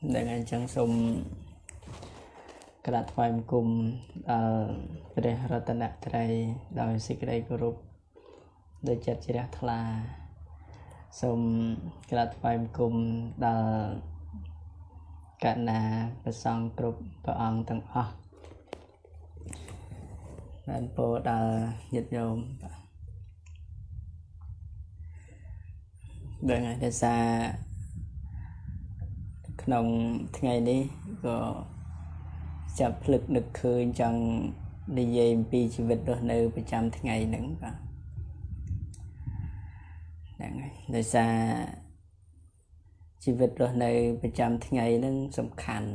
để ngày chẳng sumกระดาษไฟมกุมព្រះរតនត្រ័យដោយសេចក្តីគោរពដោយចិត្តជ្រះថ្លាសូមក្រាបថ្វាយបង្គំដល់កណាព្រះសង្ឃគ្រប់ព្រះអង្គទាំងអស់បានពោលដល់ញាតិញោមដែលថ្ងៃដែលសារក្នុងថ្ងៃនេះក៏ចាប់ភ្លឹកនឹកឃើញចង់និយាយអំពីជីវិតរស់នៅប្រចាំថ្ងៃហ្នឹងបាទហ្នឹងហើយដោយសារជីវិតរស់នៅប្រចាំថ្ងៃហ្នឹងសំខាន់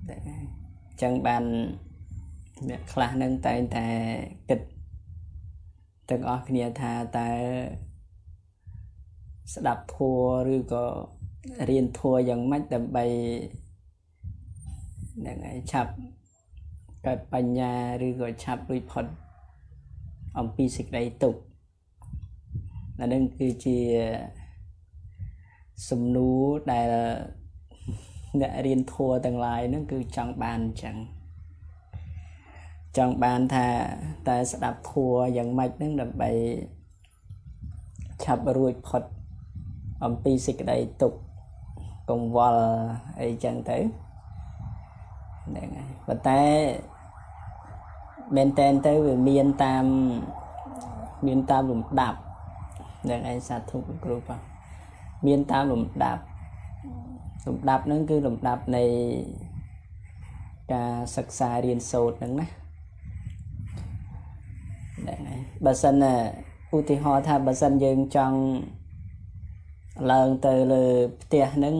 តែអញ្ចឹងបានអ្នកខ្លះហ្នឹងតែងតែគិតទាំងអស់គ្នាថាតើស្ដាប់ធម៌ឬក៏រៀនធម៌យ៉ាងម៉េចដើម្បីហ្នឹងហើយឆាប់កើតបញ្ញាឬក៏ឆាប់រួចផុតអំពីសេចក្តីទុក្ខអានឹងគឺជាសំណួរដែលអ្នករៀនធម៌ទាំងឡាយហ្នឹងគឺចង់បានអញ្ចឹងចង់បានថាតែស្ដាប់ធម៌យ៉ាងម៉េចហ្នឹងដើម្បីឆាប់រួចផុតអំពីសេចក្តីទុក្ខកង្វល់អីចឹងទៅហ្នឹងហើយប៉ុន្តែមែនតែនទៅវាមានតាមលំដាប់ហ្នឹងឯងសាធុគ្រូបាទមានតាមលំដាប់ហ្នឹងគឺលំដាប់នៃការសិក្សារៀនសូត្រហ្នឹងណាហ្នឹងហើយបើសិនឧទាហរណ៍ថាបើសិនយើងចង់ឡើងទៅលើផ្ទះហ្នឹង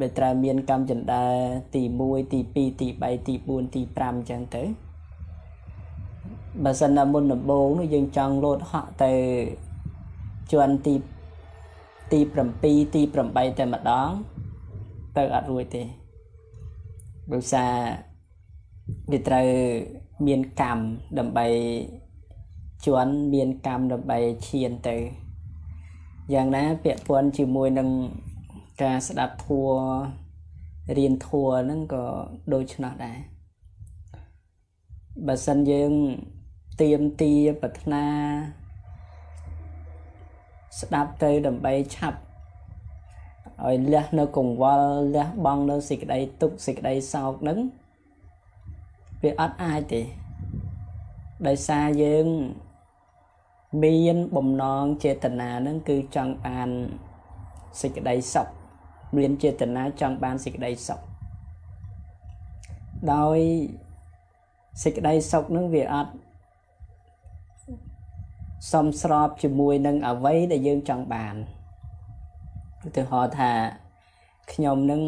វាត្រូវមានកម្មចន្ទាទី1ទី2ទី3ទី4ទី5អញ្ចឹងទៅបើសិនណាមុនដំបូងនោះយើងចង់លោតហក់ទៅជាន់ទី7ទី8តែម្ដងទៅអត់រួចទេដោយសារវាត្រូវមានកម្មដើម្បីជាន់មានកម្មដើម្បីឈានទៅយ៉ាងណាពាក់ព័ន្ធជាមួយនឹងការស្ដាប់ធម៌រៀនធម៌ហ្នឹងក៏ដូច្នោះដែរបើសិនយើងទៀមទាប្រាថ្នាស្ដាប់ទៅដើម្បីឆាប់ឲ្យលះនៅកង្វល់លះបង់នៅសេចក្តីទុក្ខសេចក្តីសោកហ្នឹងវាអត់អាចទេដោយសារយើងមានបំណងចេតនាហ្នឹងគឺចង់បានសេចក្តីសុខមានចេតនាចង់បានសេចក្តីសុខដោយសេចក្តីសុខហ្នឹងវាអត់សមស្របជាមួយនឹងអ្វីដែលយើងចង់បានឧទាហរណ៍ថាខ្ញុំនឹង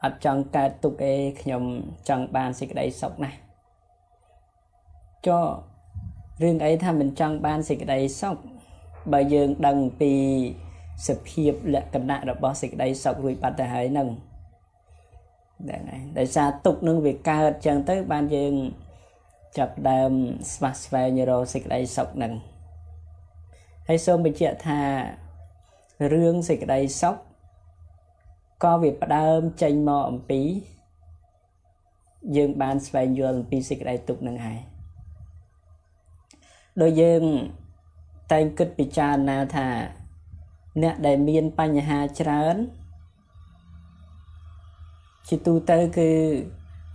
អត់ចង់កើតទុក្ខទេខ្ញុំចង់បានសេចក្តីសុខណាស់ចុះរឿងអីថាមិនចង់បានសេចក្តីសុខបើយើងដឹងពីសភាពលក្ខណៈរបស់សេចក្តីសុខរួចបាត់ទៅហើយហ្នឹងហ្នឹងហើយដោយសារទុក្ខនឹងវាកើតចឹងទៅបានយើងចាប់ដើមស្វះស្វែងរកសេចក្តីសុខហ្នឹងហើយសូមបញ្ជាក់ថារឿងសេចក្តីសុខក៏វាផ្ដើមចេញមកអំពីយើងបានស្វែងយល់អំពីសេចក្តីទុក្ខហ្នឹងហើយដោយយើងតែងគិតពិចារណាថាអ្នកដែលមានបញ្ហាច្រើនជាទូទៅគឺ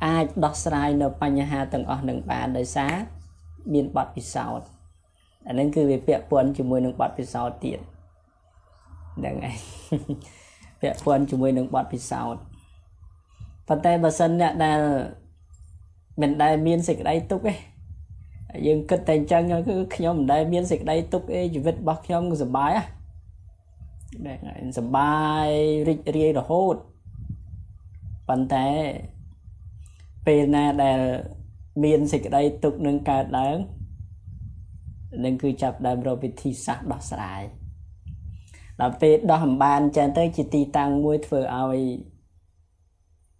អាចដោះស្រាយនៅបញ្ហាទាំងអស់នឹងបានដោយសារមានបទពិសោធន៍អានឹងគឺវាពាក់ព័ន្ធជាមួយនឹងបទពិសោធន៍ទៀតហ្នឹងឯងពាក់ព័ន្ធជាមួយនឹងបទពិសោធន៍ប៉ុន្តែបើសិនអ្នកដែលមិនដែលមានសេចក្តីទុក្ខទេយើងគិតតែអញ្ចឹងគឺខ្ញុំមិនដែលមានសេចក្តីទុក្ខទេជីវិតរបស់ខ្ញុំគឺសុបាយហ្នឹងសុបាយរីករាយរហូតប៉ុន្តែពេលណាដែលមានសេចក្តីទុក្ខនឹងកើតឡើងនឹងគឺចាប់ដើមរកវិធីសាស្ត្រដោះស្រាយដល់ពេលដោះអំបានចឹងទៅជាទីតាំងមួយធ្វើឲ្យ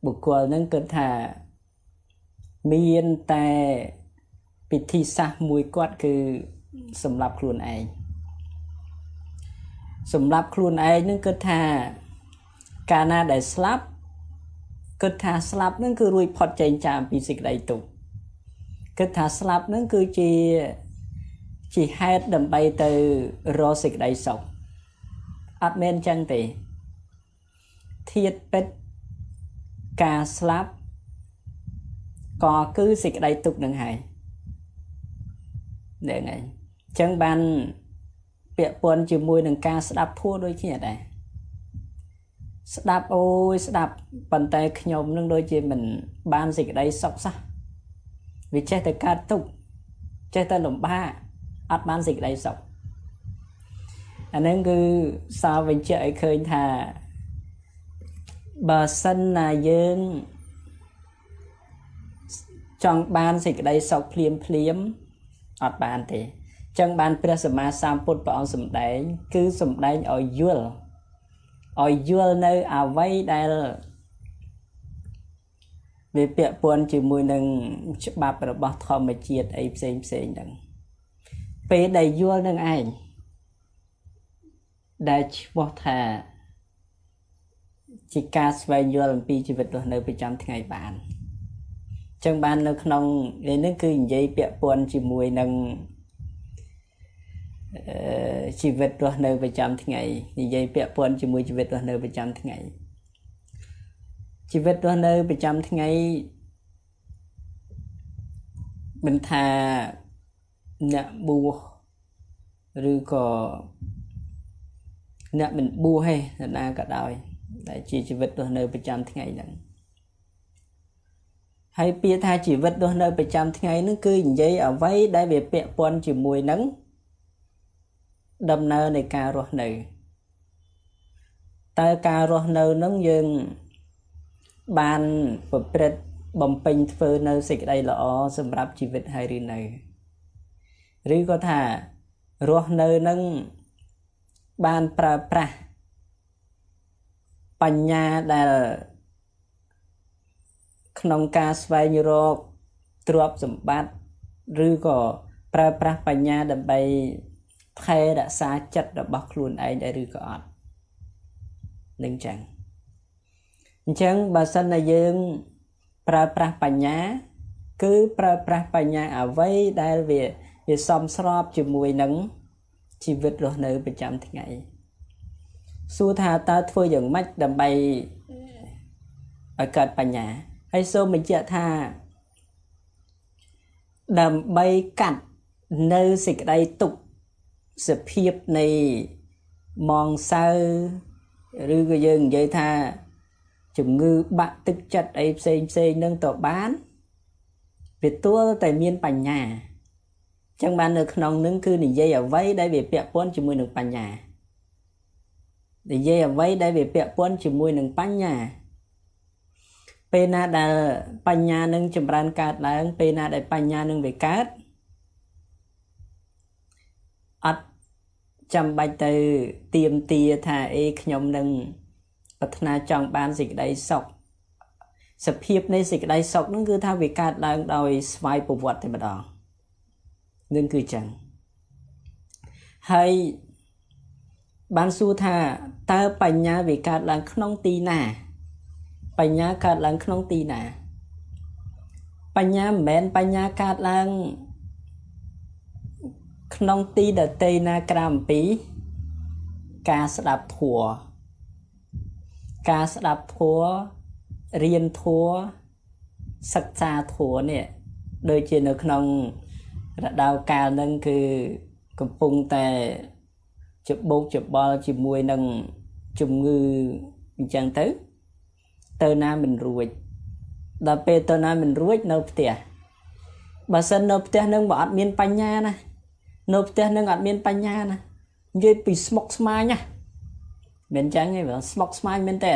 បុគ្គលនឹងគិតថាមានតែពិធីសាស្ត្រមួយគាត់គឺសម្រាប់ខ្លួនឯងនឹងគិតថា កាលណាដែលស្លាប់គិតថាស្លាប់នឹងគឺរួចផុតចេញចាកពីសេចក្តីទុក្ខគិតថាស្លាប់នឹងគឺជាហេតុដើម្បីទៅរកសេចក្តីសុខអត់មែនចឹងទេធាតុពិតការស្លាប់ក៏គឺសេចក្តីទុក្ខនឹងហើយហ្នឹងហើយចឹងបានពាក់ព័ន្ធជាមួយនឹងការស្ដាប់ធម៌ដូចគ្នាដែរស្ដាប់អូយស្ដាប់ប៉ុន្តែខ្ញុំនឹងដូចជាមិនបានសេចក្តីសុខសោះវាចេះតែកើតទុក្ខចេះតែលំបាកអត់បានសេចក្តីសុខអាហ្នឹងគឺសារបញ្ជាក់ឲ្យឃើញថាបើសិនណាយើងចង់បានសេចក្តីសុខភ្លាមអត់បានទេចឹងបានព្រះសម្មាសម្ពុទ្ធព្រះអង្គសម្ដែងគឺសម្ដែងឲ្យយល់នៅអ្វីដែលវាពាក់ព័ន្ធជាមួយនឹងច្បាប់របស់ធម្មជាតិអីផ្សេងហ្នឹងពេលដែលយល់នឹងឯងដែលឈ្មោះថាជាការស្វែងយល់អំពីជីវិតរស់នៅប្រចាំថ្ងៃបានចឹងបាននៅក្នុងនេះគឺនិយាយពាក់ព័ន្ធជាមួយនឹងជីវិតរស់នៅប្រចាំថ្ងៃនិយាយពាក់ព័ន្ធជាមួយជីវិតរស់នៅប្រចាំថ្ងៃជីវិតរស់នៅប្រចាំថ្ងៃមិនថាអ្នកបួសឬក៏អ្នកមិនបួសទេណាក៏ដោយដែលជាជីវិតរស់នៅប្រចាំថ្ងៃហ្នឹងហើយពាក្យថាជីវិតរស់នៅប្រចាំថ្ងៃហ្នឹងគឺនិយាយអ្វីដែលវាពាក់ព័ន្ធជាមួយនឹងដំណើរនៃការរស់នៅតើការរស់នៅហ្នឹងយើងបានប្រព្រឹត្តបំពេញធ្វើនៅសេចក្តីល្អសម្រាប់ជីវិតហើយឬនៅឬក៏ថារស់នៅហ្នឹងបានប្រើប្រាស់បញ្ញាដែលក្នុងការស្វែងរកទ្រព្យសម្បត្តិឬក៏ប្រើប្រាស់បញ្ញាដើម្បីថែរក្សាចិត្តរបស់ខ្លួនឯងដែរឬក៏អត់នឹងចឹងអញ្ចឹងបើសិនណាយើងប្រើប្រាស់បញ្ញាគឺប្រើប្រាស់បញ្ញាអ្វីដែលវាសមស្របជាមួយនឹងជីវិតរស់នៅប្រចាំថ្ងៃសួរថាតើធ្វើយ៉ាងម៉េចដើម្បីឲ្យកើតបញ្ញាហើយសូមបញ្ជាក់ថាដើម្បីកាត់នៅសេចក្តីទុក្ខសភាពនៃមងសៅឬក៏យើងនិយាយថាជំងឺបាក់ទឹកចិត្តអីផ្សេងនឹងទៅបានវាទួលតែមានបញ្ញាអញ្ចឹងបាននៅក្នុងនឹងគឺនិយាយអ្វីដែលវាពាក់ព័ន្ធជាមួយនឹងបញ្ញានិយាយអ្វីដែលវាពាក់ព័ន្ធជាមួយនឹងបញ្ញាពេលណាដែលបញ្ញានឹងចម្រើនកើតឡើងពេលណាដែលបញ្ញានឹងវាកើតអត់ចាំបាច់ទៅទៀមទាថាខ្ញុំនឹងប្រាថ្នាចង់បានសេចក្តីសុខសភាពនៃសេចក្តីសុខនឹងគឺថាវាកើតឡើងដោយស្វ័យប្រវត្តិតែម្ដងនឹងគឺចឹងហើយបានសួរថាតើបញ្ញាវាកើតឡើងក្នុងទីណាបញ្ញាកើតឡើងក្នុងទីណាបញ្ញាមិនមែនបញ្ញាកើតឡើងក្នុងទីដតេណាក្រៅអំពីការស្ដាប់ធម៌រៀនធម៌សិក្សាធម៌នេះដូចជានៅក្នុងរដូវកាលហ្នឹងគឺកំពុងតែច្បោកច្បល់ជាមួយនឹងជំងឺអញ្ចឹងទៅណាមិនរួចដល់ពេលទៅណាមិនរួចនៅផ្ទះបើសិននៅផ្ទះនឹងបើអត់មានបញ្ញាណានៅផ្ទះនឹងអត់មានបញ្ញាណានិយាយពីស្មុកស្មាញណាមិនចឹងទេបើស្មុកស្មាញមែនតើ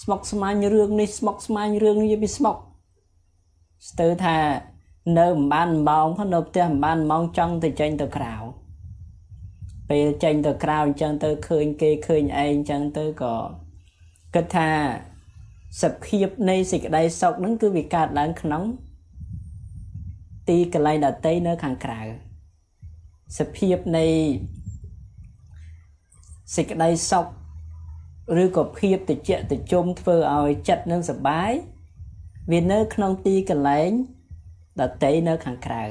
ស្មុកស្មាញរឿងនេះស្មុកស្មាញរឿងនេះវាស្មុកស្ទើរថានៅមិនបានម៉ោងផងនៅផ្ទះមិនបានម៉ោងចង់ទៅចេញទៅក្រៅពេលចេញទៅក្រៅអញ្ចឹងទៅឃើញគេឃើញឯងអញ្ចឹងទៅក៏គិតថាសភាពនៃសេចក្តីសុខហ្នឹងគឺវាកើតឡើងក្នុងទីកន្លែងដតីនៅខាងក្រៅសភាពនៃសេចក្តីសុខ ឬក៏ភាពតិចតិចុំធ្វើឲ្យចិត្តនឹងសប្បាយវានៅក្នុងទីកន្លែងដតីនៅខាងក្រៅ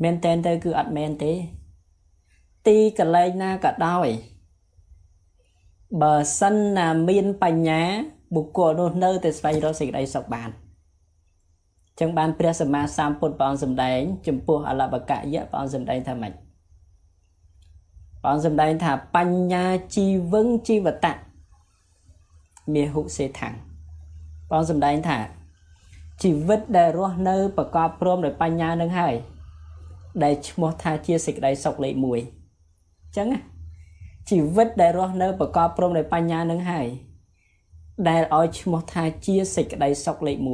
មែនតែនទៅគឺអត់មែនទេទីកន្លែងណាក៏ដោយបើសិនណាមានបញ្ញាបុគ្គលនោះនៅតែស្វែងរកសេចក្តីសុខបានចឹងបានព្រះសម្មាសម្ពុទ្ធព្រះអង្គសម្ដែងចំពោះអលបកយៈព្រះអង្គសម្ដែងថាម៉េចព្រះអង្គសម្ដែងថាបញ្ញាជីវឹងជីវតៈមាហុសេថាំងព្រះអង្គសម្ដែងថាជីវិតដែលរស់នៅប្រកបព្រមដោយបញ្ញានឹងហើយដែលឈ្មោះថាជាសេចក្តីសុខលេខ1អញ្ចឹងជីវិតដែលរស់នៅប្រកបព្រមដោយបញ្ញានឹងហើយដែលឲ្យឈ្មោះថាជាសេចក្តីសុខលេខ1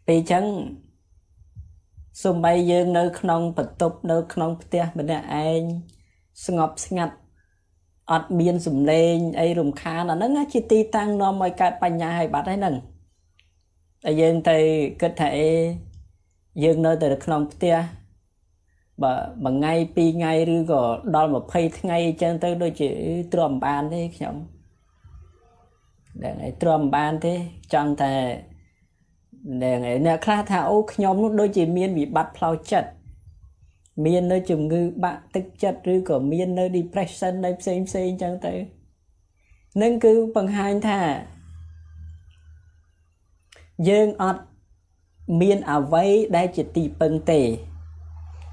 ពេលអញ្ចឹងសូម្បីយើងនៅក្នុងបន្ទប់នៅក្នុងផ្ទះម្នាក់ឯងស្ងប់ស្ងាត់អត់មានសំឡេងអីរំខានអាហ្នឹងជាទីតាំងនាំឲ្យកើតបញ្ញាឲ្យបាត់ហើយហ្នឹងតែយើងទៅគិតថាយើងនៅតែក្នុងផ្ទះបើមួយថ្ងៃពីរថ្ងៃឬក៏ដល់20ថ្ងៃអញ្ចឹងទៅដូចជាទ្រាំបានទេខ្ញុំដែលឯងទ្រាំបានទេចង់តែអ្នកខ្លះថាអូខ្ញុំនោះដូចជាមានវិបត្តិផ្លូវចិត្តមាននៅជំងឺបាក់ទឹកចិត្តឬក៏មាននៅ depression នៅផ្សេងអញ្ចឹងទៅនឹងគឺបង្ហាញថាយើងអត់មានអ្វីដែលជាទីពឹងទេ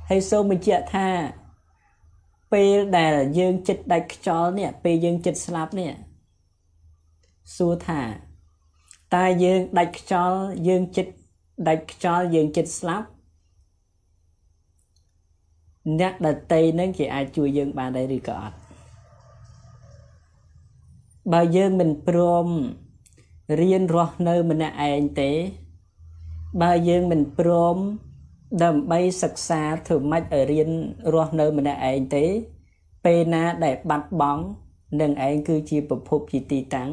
ហើយសូមបញ្ជាក់ថាពេលដែលយើងចិត្តដាច់ខ្យល់នេះពេលយើងចិត្តស្លាប់នេះសួរថាតើយើងដាច់ខ្យល់យើងចិត្តដាច់ខ្យល់យើងចិត្តស្លាប់អ្នកដតីនឹងគេអាចជួយយើងបានដែរឬក៏អត់បើយើងមិនព្រមរៀនរស់នៅម្នាក់ឯងទេបើយើងមិនព្រមដើម្បីសិក្សាធ្វើម៉េចឲ្យរៀនរស់នៅម្នាក់ឯងទេពេលណាដែលបាត់បង់នឹងឯងគឺជាប្រភពជាទីតាំង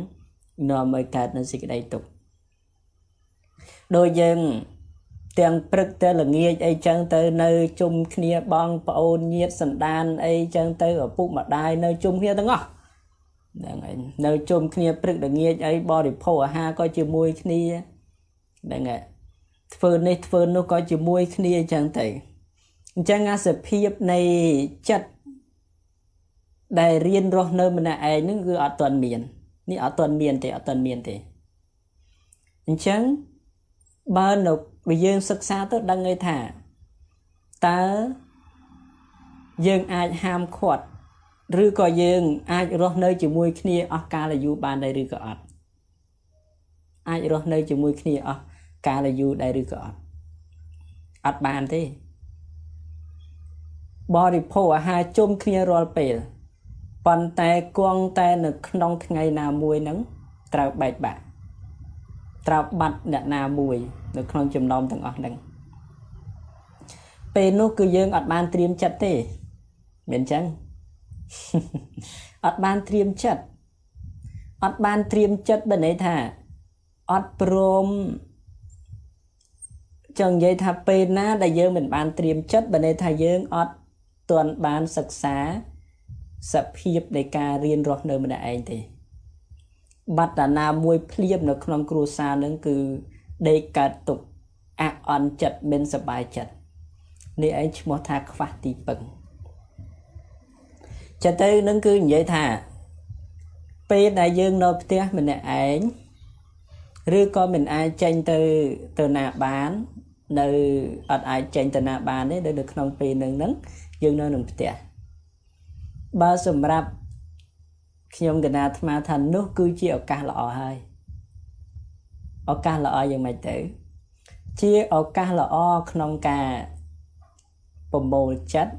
នាំឲ្យកើតនៅសេចក្តីទុក្ខដោយយើងទាំងព្រឹកតែល្ងាចអីចឹងទៅនៅជុំគ្នាបងប្អូនញាតិសន្តានអីចឹងទៅឪពុកម្ដាយនៅជុំគ្នាទាំងអស់ហ្នឹងហើយនៅជុំគ្នាព្រឹកល្ងាចអីបរិភោគអាហារក៏ជាមួយគ្នាហ្នឹងហើយធ្វើនេះធ្វើនោះក៏ជាមួយគ្នាអញ្ចឹងទៅអញ្ចឹងអាសភាពនៃចិត្តដែលរៀនរស់នៅម្នាក់ឯងហ្នឹងគឺអត់ទាន់មាននេះអត់ទាន់មានទេអញ្ចឹងបើនៅយើងសិក្សាទៅដឹងហើយថាតើយើងអាចហាមឃាត់ឬក៏យើងអាចរស់នៅជាមួយគ្នាអស់កាលអាយុបានដែរឬក៏អត់អាចរស់នៅជាមួយគ្នាអស់កាលអាយុដែរឬក៏អត់បានទេបរិភោគអាហារជុំគ្នារាល់ពេលប៉ុន្តែគង់តែនៅក្នុងថ្ងៃណាមួយហ្នឹងត្រូវបែកបាក់ត្រូវបាត់អ្នកណាមួយនៅក្នុងចំណោមទាំងអស់ហ្នឹងពេលនោះគឺយើងអត់បានត្រៀមចិត្តទេមានអញ្ចឹងអត់បានត្រៀមចិត្តបើន័យថាអត់ព្រមចង់និយាយថាពេលណាដែលយើងមិនបានត្រៀមចិត្តបើន័យថាយើងអត់ទាន់បានសិក្សាសភាពនៃការរៀនរស់នៅម្នាក់ឯងទេបាត់តាណាមួយភ្លាមនៅក្នុងគ្រួសារនឹងគឺដេកកើតទុកអអន់ចិត្តមិនសប្បាយចិត្តនេះឯងឈ្មោះថាខ្វះទីពឹងចិត្តទៅនឹងគឺនិយាយថាពេលដែលយើងនៅផ្ទះម្នាក់ឯងឬក៏មិនអាចចេញទៅណាបាននៅអត់អាចចេញទៅណាបានទេនៅក្នុងពេលហ្នឹងយើងនៅក្នុងផ្ទះបើសម្រាប់ខ្ញុំកណាអាត្មាថានោះគឺជាឱកាសល្អហើយឱកាសល្អយ៉ាងម៉េចទៅជាឱកាសល្អក្នុងការប្រមូលចិត្ត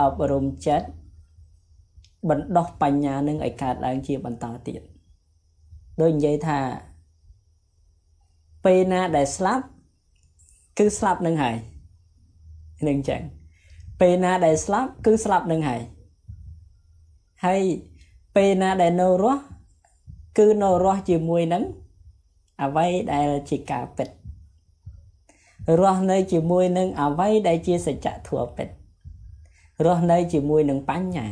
អប់រំចិត្តបណ្ដោះបញ្ញានឹងឲ្យកើតឡើងជាបន្តទៀតដូចនិយាយថាពេលណាដែលស្លាប់គឺស្លាប់នឹងហើយនឹងចឹងពេលណាដែលស្លាប់គឺស្លាប់នឹងហើយពេលណាដែលនៅរស់គឺនៅរស់ជាមួយនឹងអ្វីដែលជាការពិតរស់នៅជាមួយនឹងអ្វីដែលជាសច្ចធម៌ពិតរស់នៅជាមួយនឹងបញ្ញា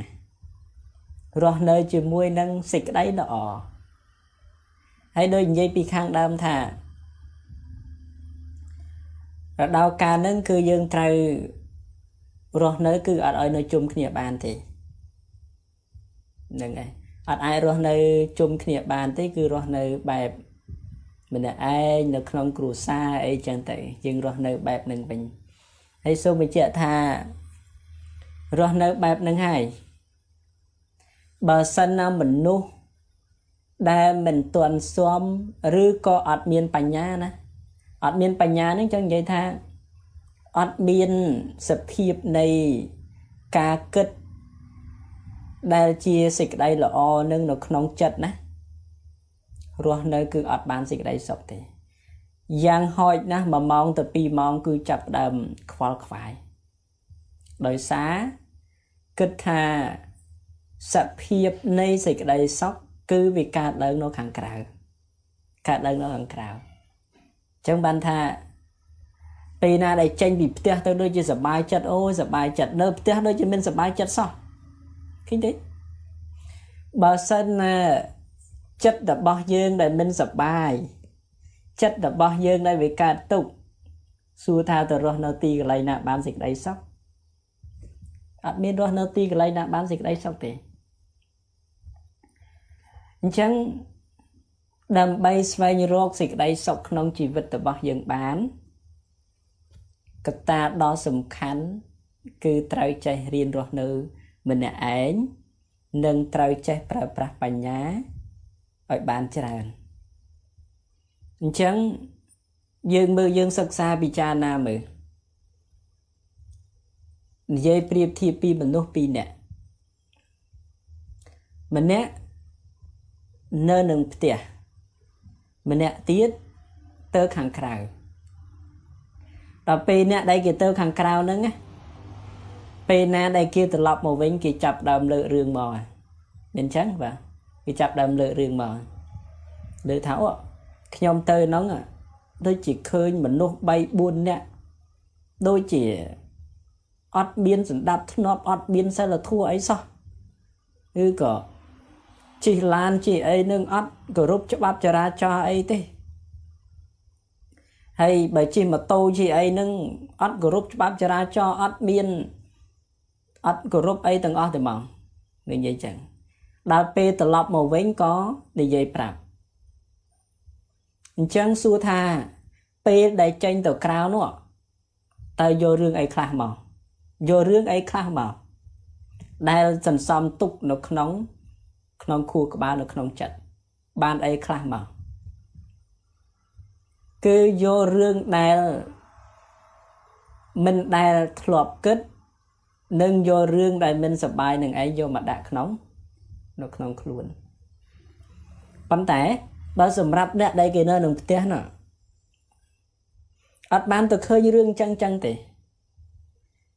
រស់នៅជាមួយនឹងសេចក្តីល្អហើយដូចនិយាយពីខាងដើមថារដូវកាលហ្នឹងគឺយើងត្រូវរស់នៅគឺអត់ឲ្យនៅជុំគ្នាបានទេហ្នឹងហើយអត់អាចរស់នៅជុំគ្នាបានទេគឺរស់នៅបែបម្នាក់ឯងនៅក្នុងគ្រួសារអីចឹងទៅយើងរស់នៅបែបហ្នឹងវិញហើយសូមបញ្ជាក់ថារស់នៅបែបហ្នឹងហើយបើសិនណាមនុស្សដែលមិនទាន់ស៊ាំឬក៏អត់មានបញ្ញាណាអត់មានបញ្ញាហ្នឹងចឹងនិយាយថាអត់មានសភាពនៃការគិតដែលជាសេចក្តីល្អនឹងនៅក្នុងចិត្តណារស់នៅគឺអត់បានសេចក្តីសុខទេយ៉ាងហោចណាស់1ម៉ោងទៅ2ម៉ោងគឺចាប់ដើមខ្វល់ខ្វាយដោយសារគិតថាសភាពនៃសេចក្តីសុខគឺវាកើតឡើងនៅខាងក្រៅកើតឡើងនៅខាងក្រៅអញ្ចឹងបានថាពេលណាដែលចេញពីផ្ទះទៅដូចជាសប្បាយចិត្តអូយសប្បាយចិត្តនៅផ្ទះដូចជាមានសប្បាយចិត្តសោះឃើញទេបើសិនណាចិត្តរបស់យើងដែលមិនសប្បាយចិត្តរបស់យើងដែលវាកើតទុក្ខសួរថាទៅរស់នៅទីកន្លែងណាបានសេចក្តីសុខអត់មានរស់នៅទីកន្លែងណាបានសេចក្តីសុខទេអញ្ចឹងដើម្បីស្វែងរកសេចក្តីសុខក្នុងជីវិតរបស់យើងបានកត្តាដ៏សំខាន់គឺត្រូវចេះរៀនរស់នៅម្នាក់ឯងនិងត្រូវចេះប្រើប្រាស់បញ្ញាឲ្យបានច្រើនអញ្ចឹងយើងសិក្សាពិចារណាមើលនិយាយប្រៀបធៀបពីមនុស្ស2នាក់ម្នាក់នៅនឹងផ្ទះម្នាក់ទៀតទៅខាងក្រៅដល់ពេលអ្នកដែលគេទៅខាងក្រៅហ្នឹងពេលណាដែលគេត្រឡប់មកវិញគេចាប់ដើមលើករឿងមកមានអញ្ចឹងបាទគេចាប់ដើមលើករឿងមកលើថាអូខ្ញុំទៅហ្នឹងដូចជាឃើញមនុស្ស3 4នាក់ដូចជាអត់មានសណ្ដាប់ធ្នាប់អត់មានសិលធម៌អីសោះឬក៏ជិះឡានជិះអីនឹងអត់គោរពច្បាប់ចរាចរណ៍អីទេហើយបើជិះម៉ូតូជិះអីនឹងអត់គោរពច្បាប់ចរាចរណ៍អត់គោរពអីទាំងអស់ទេមកនិយាយចឹងដល់ពេលត្រឡប់មកវិញក៏និយាយប្រាប់អញ្ចឹងសួរថាពេលដែលចេញទៅក្រៅនោះតើយករឿងអីខ្លះមកយករឿងអីខ្លះមកដែលសន្សំទុកនៅក្នុងខួរក្បាលនៅក្នុងចិត្តបានអីខ្លះមកគឺយករឿងដែលមិនដែលធ្លាប់គិតនិងយករឿងដែលមិនសប្បាយនឹងឯងយកមកដាក់នៅក្នុងខ្លួនប៉ុន្តែបើសម្រាប់អ្នកដែលគេនៅក្នុងផ្ទះណាអត់បានទៅឃើញរឿងចឹងទេ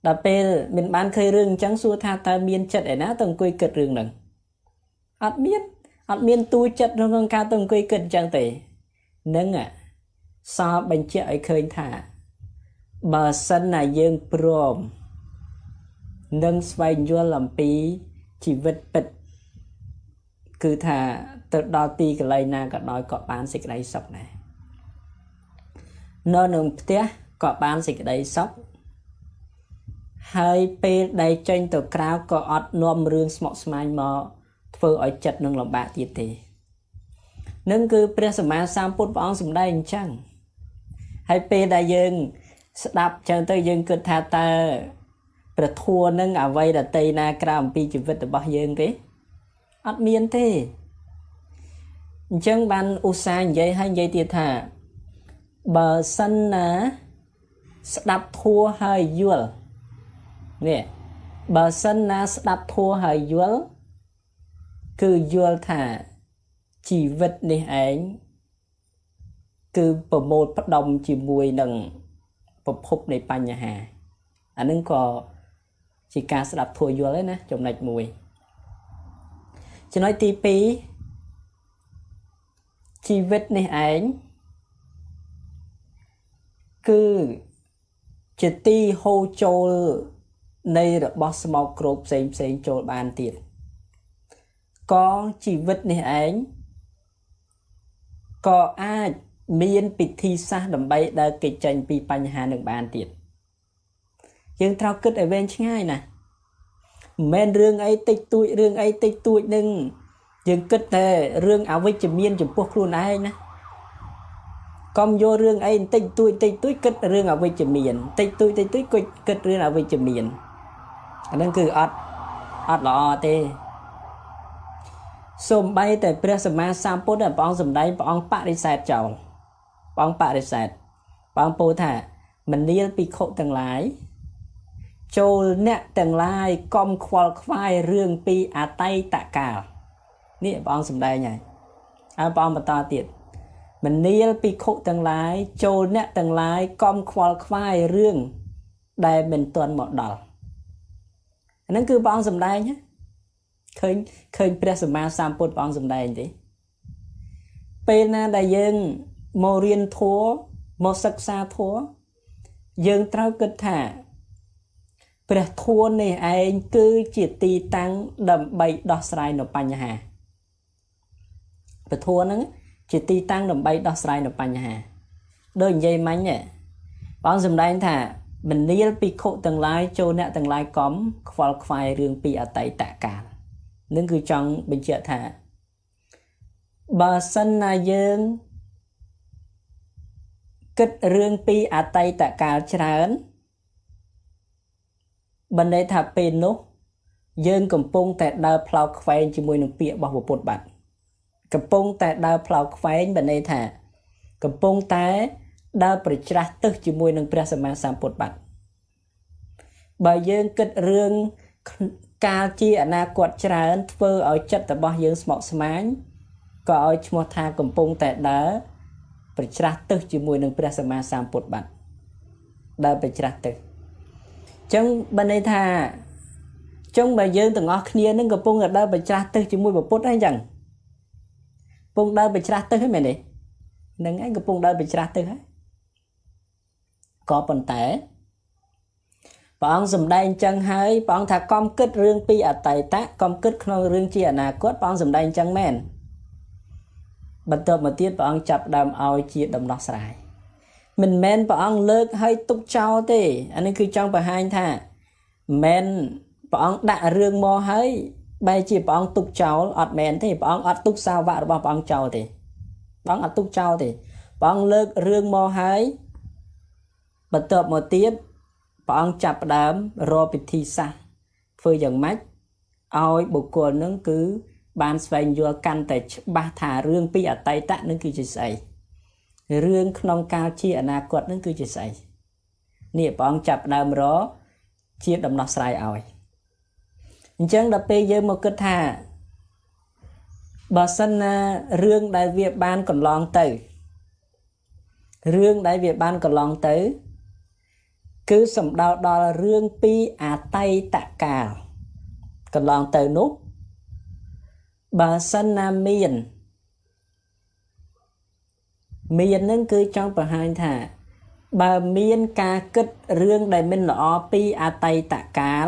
ដល់ពេលមិនបានឃើញរឿងអញ្ចឹងសួរថាតើមានចិត្តឯណាទៅអង្គុយគិតរឿងហ្នឹងអត់មានទូចិត្តក្នុងការទៅអង្គុយគិតអញ្ចឹងទេនឹងសល់បញ្ជាក់ឲ្យឃើញថាបើសិនណាយើងព្រមនឹងស្វែងយល់អំពីជីវិតពិតគឺថាទៅដល់ទីកន្លែងណាក៏ដោយក៏បានសេចក្តីសុខដែរនៅក្នុងផ្ទះក៏បានសេចក្តីសុខហើយពេលដែលចេញទៅក្រៅក៏អត់នាំរឿងស្មុគស្មាញមកធ្វើឲ្យចិត្តនឹងលំបាកទៀតទេនឹងគឺព្រះសម្មាសម្ពុទ្ធព្រះអង្គសម្ដែងអញ្ចឹងហើយពេលដែលយើងស្ដាប់ចឹងទៅយើងគិតថាតើព្រះធម៌នឹងអ្វីដតីណាក្រៅអំពីជីវិតរបស់យើងទេអត់មានទេអញ្ចឹងបានឧស្សាហ៍និយាយទៀតថាបើសិនណាស្ដាប់ធម៌ហើយយល់នេះបើសិនណាស្ដាប់ធម៌ហើយយល់គឺយល់ថាជីវិតនេះឯងគឺប្រមូលផ្ដុំជាមួយនឹងប្រភពនៃបញ្ហាអានឹងក៏ជាការស្ដាប់ធម៌យល់ឯណាចំណុចមួយចំណុចទី2ជីវិតនេះឯងគឺជាទីហូរចូលនៃរបស់ស្មោកគ្រោកផ្សេងចូលបានទៀត có chỉ vật này anh có ai miên bị thi xa đầm bay đã kịch tranh bịបញ្ហា នឹង បាន ទៀត យើង ត្រូវ គិត ឲ្យ វែង ឆ្ងាយ ណា មិន រឿង អី តិចតួច រឿង អី តិចតួច នឹង យើង គិត តែ រឿង អវិជ្ជមាន ចំពោះ ខ្លួន ឯង ណា កុំ យក រឿង អី តិចតួច តិចតួច គិត រឿង អវិជ្ជមាន តិចតួច តិចតួច គិត រឿង អវិជ្ជមាន អា នឹង គឺ អត់ ល្អ ទេ សូម្បី តែ ព្រះសម្មាសម្ពុទ្ធ ព្រះអង្គ សម្ដែង ព្រះអង្គ បដិសេធ ចោល ព្រះអង្គ បដិសេធ ព្រះអង្គ ពោល ថា មនាល ភិក្ខុ ទាំង ឡាយ ចូល អ្នក ទាំង ឡាយ កុំ ខ្វល់ ខ្វាយ រឿង ពី អតីតកាល នេះ ព្រះអង្គ សម្ដែង ហើយ ហើយ ព្រះអង្គ បន្ត ទៀត មនាល ភិក្ខុ ទាំង ឡាយ ចូល អ្នក ទាំង ឡាយ កុំ ខ្វល់ ខ្វាយ រឿង ដែល មិន ទាន់ មក ដល់ អា ហ្នឹង គឺ ព្រះអង្គ សម្ដែង ឃើញ ព្រះសម្មាសម្ពុទ្ធ ព្រះអង្គ សម្ដែង ទេ ពេល ណា ដែល យើង មក រៀន ធម៌ មក សិក្សា ធម៌ យើង ត្រូវ គិត ថា ព្រះ ធម៌ នេះ ឯង គឺជា ទី តាំង ដើម្បី ដោះស្រាយ នៅ បញ្ហា ព្រះ ធម៌ ហ្នឹង ជា ទី តាំង ដើម្បី ដោះស្រាយ នៅ បញ្ហា ដូច និយាយ មិញ ព្រះអង្គ សម្ដែង ថា មនាល ភិក្ខុ ទាំង ឡាយ ចូល អ្នក ទាំង ឡាយ កុំ ខ្វល់ ខ្វាយ រឿង ពី អតីតកាល នឹង គឺ ចង់ បញ្ជាក់ ថា បើសិន ណា យើង គិត រឿង ពី អតីតកាល ច្រើន បណ្ដេថា ពេល នោះ យើង កំពុង តែ ដើរ ផ្លោកខ្វែង ជាមួយ នឹង ពាក្យ របស់ ពុទ្ធ បាត់ កំពុង តែ ដើរ ផ្លោកខ្វែង បណ្ដេថា កំពុង តែ ដើរ ប្រច្រាស់ ទឹក ជាមួយ នឹង ព្រះ សម្មាសម្ពុទ្ធ បាត់ បើ យើង គិត រឿង កាល ជា អនាគត ច្រើន ធ្វើ ឲ្យ ចិត្ត របស់ យើង ស្មុគស្មាញ ក៏ ឲ្យ ឈ្មោះ ថា កំពុង តែ ដើរ ប្រច្រាស់ ទឹក ជាមួយ នឹង ព្រះ សម្មាសម្ពុទ្ធ បាត់ ដើរ ប្រច្រាស់ ទឹក ចឹង បណ្ដេថា ចឹង បើ យើង ទាំង អស់ គ្នា នឹង កំពុង តែ ដើរ ប្រច្រាស់ ទឹក ជាមួយ ពុទ្ធ ហើយ ចឹង កំពុង ដើរ ប្រច្រាស់ ទឹក ហើយ មែនទេ នឹង ឯង កំពុង ដើរ ប្រច្រាស់ ទឹក ហើយ ក៏ ប៉ុន្តែ ព្រះអង្គ សម្ដែង ចឹង ហើយ ព្រះអង្គ ថា កុំ គិត រឿង ពី អតីត កុំ គិត ក្នុង រឿង ជា អនាគត ព្រះអង្គ សម្ដែង ចឹង មែន បន្ទាប់ មក ទៀត ព្រះអង្គ ចាប់ ដើម ឲ្យ ជា ដំណោះស្រាយ មិនមែន ព្រះអង្គ លើក ឲ្យ ទុក ចោល ទេ អានេះ គឺ ចង់ បង្ហាញ ថា មែន ព្រះអង្គ ដាក់ រឿង មក ហើយ បែរ ជា ព្រះអង្គ ទុក ចោល អត់ មែន ទេ ព្រះអង្គ អត់ ទុក សាវក របស់ ព្រះអង្គ ចោល ទេ ព្រះអង្គ អត់ ទុក ចោល ទេ ព្រះអង្គ លើក រឿង មក ហើយ បន្ទាប់ មក ទៀត ព្រះអង្គ ចាប់ ដើម រក ពិធី សាស្ត្រ ធ្វើ យ៉ាង ម៉េច ឲ្យ បុគ្គល នឹង គឺ បាន ស្វែង យល់ កាន់ តែ ច្បាស់ ថា រឿង ពី អតីត នឹង គឺជា ស្អី រឿង ក្នុង កាល ជា អនាគត នឹង គឺជា ស្អី នេះ ព្រះអង្គ ចាប់ ដើម រក ជា ដំណោះស្រាយ ឲ្យ អញ្ចឹង ដល់ ពេល យើង មក គិត ថា បើសិន ណា រឿង ដែល វា បាន កន្លង ទៅ រឿង ដែល វា បាន កន្លង ទៅ គឺ សំដៅ ដល់ រឿង ពី អតីតកាល កន្លង ទៅ នោះ បើសិន ណា មាន នឹង គឺ ចង់ បង្ហាញ ថា បើ មាន ការ គិត រឿង ដែល មិន ល្អ ពី អតីតកាល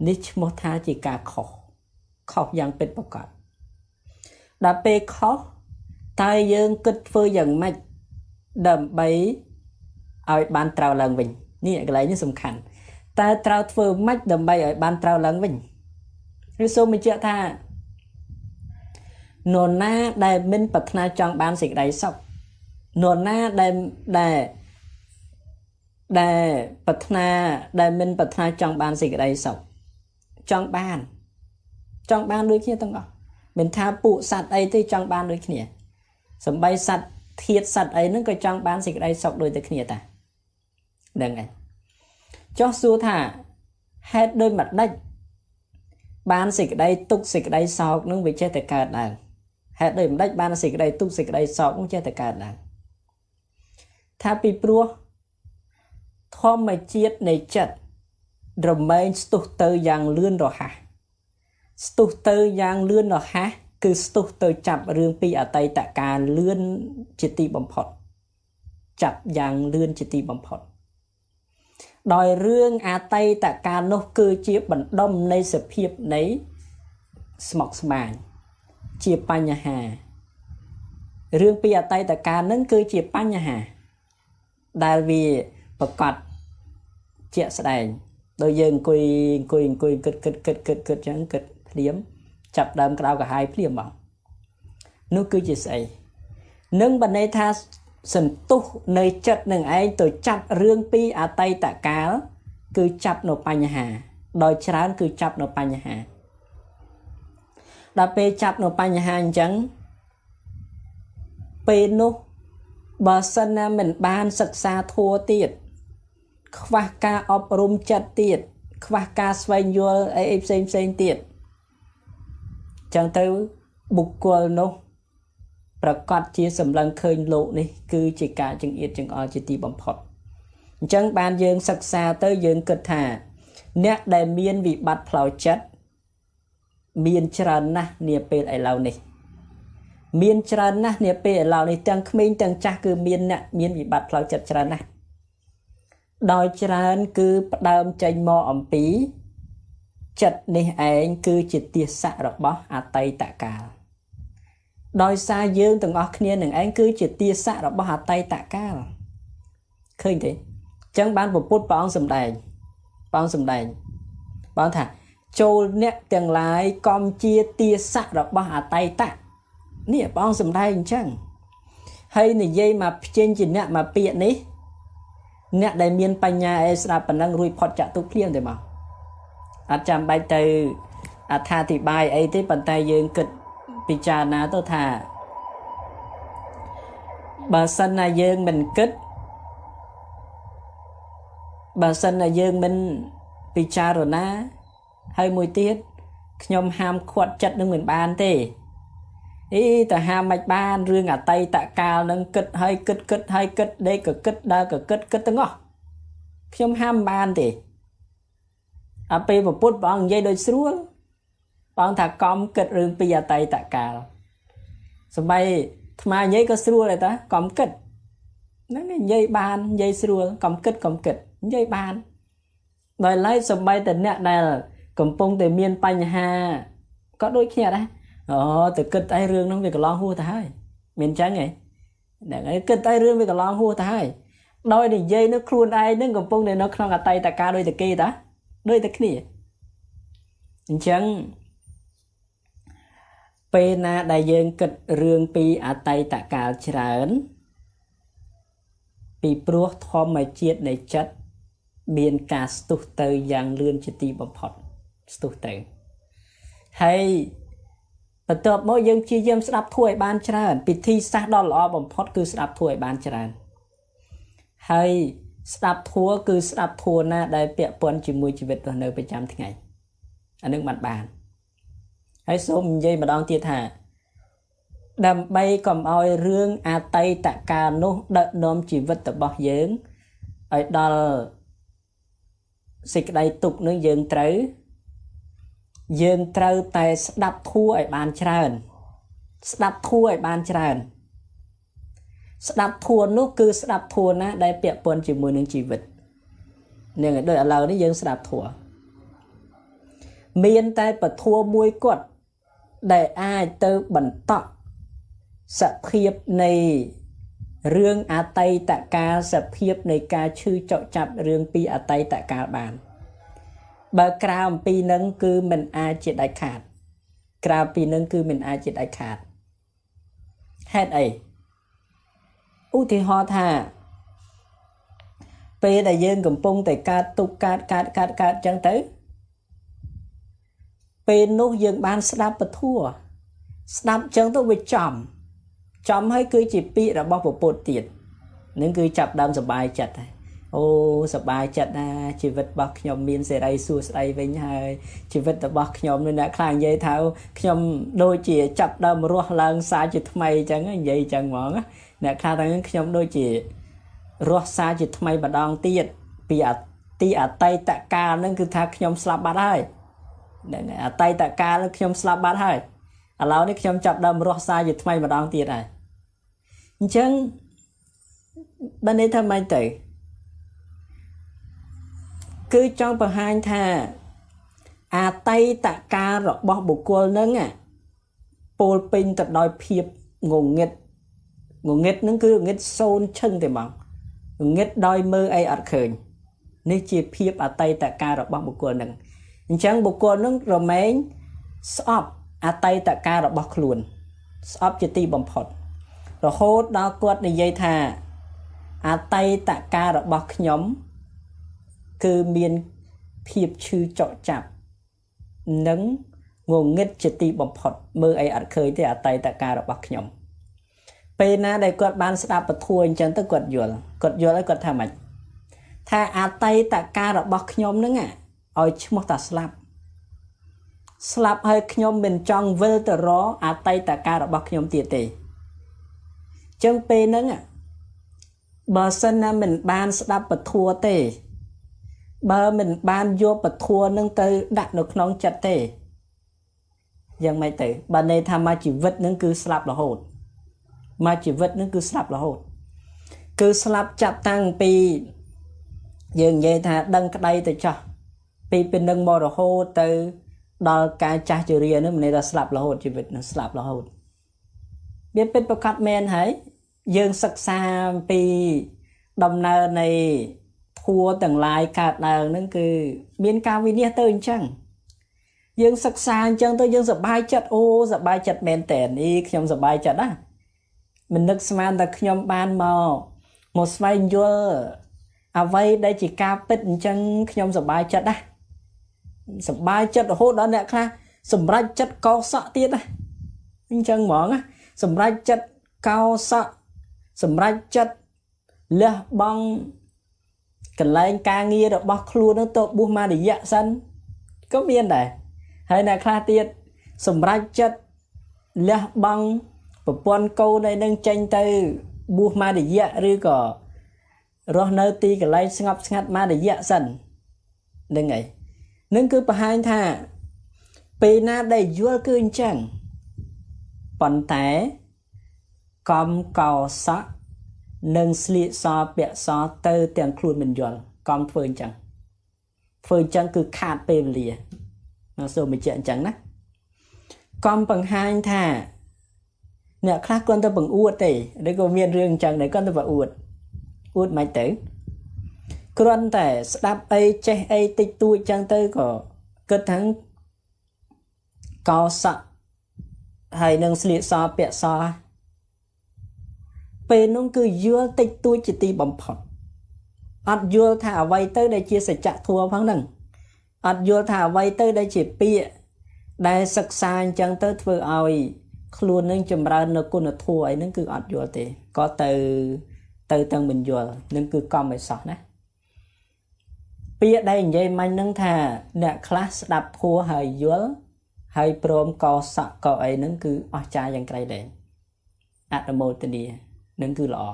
នេះ ឈ្មោះ ថា ជា ការ ខុស ខុស យ៉ាង ពិតប្រាកដ ដល់ ពេល ខុស តើ យើង គិត ធ្វើ យ៉ាង ម៉េច ដើម្បី ឲ្យ បាន ត្រូវ ឡើង វិញ នេះ កន្លែង នេះ សំខាន់ តើ ត្រូវ ធ្វើ ម៉េច ដើម្បី ឲ្យ បាន ត្រូវ ឡើង វិញ ឬ សូម បញ្ជាក់ ថា នរណា ដែល មិន ប្រាថ្នា ចង់ បាន សេចក្តី សុខ នរណា ដែល ប្រាថ្នា ដែល មិន ប្រាថ្នា ចង់ បាន សេចក្តី សុខ ចង់ បាន ដូច គ្នា ទាំង អស់ មិន ថា ពួក សត្វ អី ទេ ចង់ បាន ដូច គ្នា សំបី សត្វ ធាតុ សត្វ អី ហ្នឹង ក៏ ចង់ បាន សេចក្តី សុខ ដូច តែ គ្នា តា ដឹង ហើយ ចុះ សួរ ថា ហេតុ ដូចម្ដេច បាន សេចក្តី ទុក្ខ សេចក្តី សោក នឹង វា ចេះ តែ កើត ឡើង ហេតុ ដូចម្ដេច បាន សេចក្តី ទុក្ខ សេចក្តី សោក នឹង ចេះ តែ កើត ឡើង ថា ពី ព្រោះ ធម្មជាតិ នៃ ចិត្ត រមែង ស្ទុះ ទៅ យ៉ាង លឿន រហ័ស ស្ទុះ ទៅ យ៉ាង លឿន រហ័ស គឺ ស្ទុះ ទៅ ចាប់ រឿង ពី អតីតកាល លឿន ជា ទី បំផុត ចាប់ យ៉ាង លឿន ជា ទី បំផុត ដោយ រឿង អតីតកាល នោះ គឺជា បណ្ដុំ នៃ សភាព នៃ ស្មុកស្មាញជាបញ្ហារឿងពីអតីតកាលហ្នឹងគឺជាបញ្ហាដែលវាប្រកាសជាក់ស្ដែងដោយយើងអង្គុយគិតចឹងគិតភ្លាមចាប់ដើមក្តៅក្រហាយភ្លាមមកនោះគឺជាស្អីនឹងបណ្ដេថាសន្ទុះនៃចិត្តនឹងឯងទៅចាប់រឿងពីអតីតកាលគឺចាប់នៅបញ្ហាដោយច្រើនគឺចាប់នៅបញ្ហាដល់ពេលចាប់នៅបញ្ហាអញ្ចឹងពេលនោះបើសិនណាមិនបានសិក្សាធម៌ទៀតខ្វះការអប់រំចិត្តទៀតខ្វះការស្វែងយល់អីផ្សេងទៀតចឹងទៅបុគ្គលនោះប្រកាសជាសម្លឹងឃើញលោកនេះគឺជាការចង្អៀតចង្អល់ជាទីបំផុតអញ្ចឹងបានយើងសិក្សាទៅយើងគិតថាអ្នកដែលមានវិបត្តិផ្លូវចិត្តមានច្រើនណាស់នាពេលឥឡូវនេះមានច្រើនណាស់នាពេលឥឡូវនេះទាំងក្មេងទាំងចាស់គឺមានអ្នកមានវិបត្តិផ្លូវចិត្តច្រើនណាស់ដោយច្រើនគឺផ្ដើមចេញមកអំពីចិត្តនេះឯងគឺជាទាស័ករបស់អតីតកាលដោយសារយើងទាំងអស់គ្នានឹងឯងគឺជាទាស័ករបស់អតីតកាលឃើញទេអញ្ចឹងបានពុទ្ធព្រះអង្គសម្ដែងបងថាចូលអ្នកទាំងឡាយកុំជាទាស័ករបស់អតីតនេះព្រះអង្គសម្ដែងអញ្ចឹងហើយនិយាយមកផ្ចេញជាអ្នកមកពាក្យនេះអ្នកដែលមានបញ្ញាឯស្ដាប់ប៉ុណ្ណឹងរួចផុតចាក់ទុកភ្លាមទេមកអត់ចាំបាច់ទៅអត្ថាធិប្បាយអីទេប៉ុន្តែយើងគិតពិចារណាទៅថាបើសិនណាយើងមិនគិតបើសិនណាយើងមិនពិចារណាហើយមួយទៀតខ្ញុំហាមឃាត់ចិត្តនឹងមិនបានទេតែហាមមិនបានរឿងអតីតកាលនឹងគិតហើយគិតហើយគិតដេកក៏គិតដើរក៏គិតទាំងអស់ខ្ញុំហាមមិនបានទេអាពេលពុទ្ធព្រះអង្គនិយាយដូចស្រួលព្រះអង្គថាកំគិតរឿងពីអតីតកាលសម្បីថ្មនិយាយក៏ស្រួលដែរតាកំគិតហ្នឹងនិយាយបាននិយាយស្រួលកំគិតនិយាយបានដោយឡែកសម្បីតែអ្នកដែលកំពុងតែមានបញ្ហាក៏ដូចគ្នាដែរទៅគិតអីរឿងហ្នឹងវាកន្លងហួសទៅហើយមានអញ្ចឹងហ៎ហ្នឹងហើយគិតអីរឿងវាកន្លងហួសទៅហើយដោយនិយាយនោះខ្លួនឯងហ្នឹងកំពុងតែនៅក្នុងអតីតកាលដូចតែគេតាដូចតែគ្នាអញ្ចឹងពេលណាដែលយើងគិតរឿងពីអតីតកាលច្រើនពីព្រោះធម្មជាតិនៃចិត្តមានការស្ទុះទៅយ៉ាងលឿនជាទីបំផុតស្ទុះទៅហើយបន្ទាប់មកយើងព្យាយាមស្ដាប់ធម៌ឲ្យបានច្រើនពិធីសាស្ត្រដ៏ល្អបំផុតគឺស្ដាប់ធម៌ឲ្យបានច្រើនហើយស្ដាប់ធម៌គឺស្ដាប់ធម៌ណាដែលពាក់ព័ន្ធជាមួយជីវិតរស់នៅប្រចាំថ្ងៃអានឹងបានហើយសូមនិយាយម្ដងទៀតថាដើម្បីកុំឲ្យរឿងអតីតកាលនោះដឹកនាំជីវិតរបស់យើងឲ្យដល់សេចក្តីទុក្ខនឹងយើងត្រូវតែស្ដាប់ធម៌ឲ្យបានច្រើនស្ដាប់ធម៌នោះគឺស្ដាប់ធម៌ណាដែលពាក់ព័ន្ធជាមួយនឹងជីវិតនឹងដូចឥឡូវនេះយើងស្ដាប់ធម៌មានតែពធមួយគត់ដែលអាចទៅបន្តសភាពនៃរឿងអតីតកាលសភាពនៃការឈឺចុកចាប់រឿងពីអតីតកាលបានបើក្រៅអំពីនឹងគឺមិនអាចជាដាច់ខាតហេតុអីឧទាហរណ៍ថាពេលដែលយើងកំពុងតែកើតទុក្ខកើតចឹងទៅពេលនោះយើងបានស្ដាប់ពធស្ដាប់ចឹងទៅវាចំហើយគឺជាពាក្យរបស់ពុទ្ធទៀតនឹងគឺចាប់ដើមសប្បាយចិត្តហើយអូសប្បាយចិត្តណាជីវិតរបស់ខ្ញុំមានសេរីសួស្តីវិញហើយជីវិតរបស់ខ្ញុំនៅអ្នកខ្លះនិយាយថាខ្ញុំដូចជាចាប់ដើមរស់ឡើងសារជាថ្មីអញ្ចឹងនិយាយអញ្ចឹងហ្មងអ្នកខ្លះថាខ្ញុំដូចជារស់សារជាថ្មីម្ដងទៀតពីអតីតកាលហ្នឹងគឺថាខ្ញុំស្លាប់បាត់ហើយអតីតកាលខ្ញុំស្លាប់បាត់ហើយឥឡូវនេះខ្ញុំចាប់ដើមរស់សារជាថ្មីម្ដងទៀតហើយអញ្ចឹងបានន័យថាម៉េចទៅគឺចង់បង្ហាញថា អាតៃតការបស់បុគ្គលហ្នឹងពោលពេញទៅដោយភាពងងឹតហ្នឹងគឺងងឹតសូនឈឹងទេបងងងឹតដោយមើលអីអត់ឃើញនេះជាភាពអតីតកាលរបស់បុគ្គលហ្នឹងអញ្ចឹងបុគ្គលហ្នឹងរមែងស្អប់អតីតកាលរបស់ខ្លួនស្អប់ជាទីបំផុតរហូតដល់គាត់និយាយថាអតីតកាលរបស់ខ្ញុំគឺមានភាពឈឺចក់ចាប់និងងងឹតជាទីបំផុតមើលអីអត់ឃើញទេអតីតកាលរបស់ខ្ញុំពេលណាដែលគាត់បានស្ដាប់ពធអញ្ចឹងទៅគាត់យល់ហើយគាត់ថាម៉េចថាអតីតកាលរបស់ខ្ញុំហ្នឹងឲ្យឈ្មោះថាស្លាប់ហើយខ្ញុំមិនចង់វិលទៅរកអតីតកាលរបស់ខ្ញុំទៀតទេអញ្ចឹងពេលហ្នឹងបើសិនណាមិនបានស្ដាប់ពធទេបើមិនបានយកពធហ្នឹងទៅដាក់នៅក្នុងចិត្តទេយ៉ាងម៉េចទៅបើន័យថាមកជីវិតហ្នឹងគឺស្លាប់រហូតមកជីវិតហ្នឹងគឺស្លាប់រហូតគឺស្លាប់ចាប់តាំងពីយើងនិយាយថាដឹងក្តីទៅចោះពីពេលនឹងមករហូតទៅដល់ការចាស់ជរាហ្នឹងមិនន័យថាស្លាប់រហូតជីវិតហ្នឹងស្លាប់រហូតវាពិតប្រកបមែនហើយយើងសិក្សាពីដំណើរនៃធัวទាំងឡាយកើតឡើងហ្នឹងគឺមានការវិនិច្ឆ័យទៅអញ្ចឹងយើងសិក្សាអញ្ចឹងទៅយើងសប្បាយចិត្តអូសប្បាយចិត្តមែនតើនេះខ្ញុំសប្បាយចិត្តណាមិននឹកស្មានថាខ្ញុំបានមកស្វែងយល់អ្វីដែលជាការពិតអញ្ចឹងខ្ញុំសប្បាយចិត្តណាសប្បាយចិត្តរហូតដល់អ្នកខ្លះសម្រេចចិត្តកោសក់ទៀតណាអញ្ចឹងហ្មងណាសម្រេចចិត្តកោសក់សម្រេចចិត្តលះបង់កន្លែងការងាររបស់ខ្លួននឹងទៅបួសមួយរយៈសិនក៏មានដែរហើយអ្នកខ្លះទៀតសម្រេចចិត្តលះបង់ប្រពន្ធកូនឯនឹងចេញទៅបួសមួយរយៈឬក៏រស់នៅទីកន្លែងស្ងប់ស្ងាត់មួយរយៈសិនហ្នឹងហើយនឹងគឺបង្ហាញថាពេលណាដែលយល់គឺអញ្ចឹងប៉ុន្តែកំកោសៈនឹងស្លៀកសពាក់សទៅទាំងខ្លួនមិនយល់កំធ្វើអញ្ចឹងគឺខាតពេលវេលាសូមបញ្ជាក់អញ្ចឹងណាកំបង្ហាញថាអ្នកខ្លះគាត់ទៅបង្អួតទេឬក៏មានរឿងអញ្ចឹងដែរគាត់ទៅបង្អួតមិនទៅគ្រាន់តែស្ដាប់អីចេះអីតិចតួចអញ្ចឹងទៅក៏គិតថាកោសៈហើយនឹងស្លៀកសពាក់សពេលនោះគឺយល់តិចតួចជាទីបំផុតអត់យល់ថាអ្វីទៅដែលជាសច្ចធម៌ផងហ្នឹងអត់យល់ថាអ្វីទៅដែលជាពាក្យដែលសិក្សាអញ្ចឹងទៅធ្វើឲ្យខ្លួននឹងចម្រើននៅគុណធម៌អីហ្នឹងគឺអត់យល់ទេក៏ទៅទាំងមិនយល់នឹងគឺកំឲ្យសោះណាពាក្យដែលនិយាយមិញហ្នឹងថាអ្នកខ្លះស្ដាប់ធម៌ហើយយល់ហើយព្រមកោសក់កោអីហ្នឹងគឺអស្ចារ្យយ៉ាងក្រៃលែងអនុមោទនានឹងគឺល្អ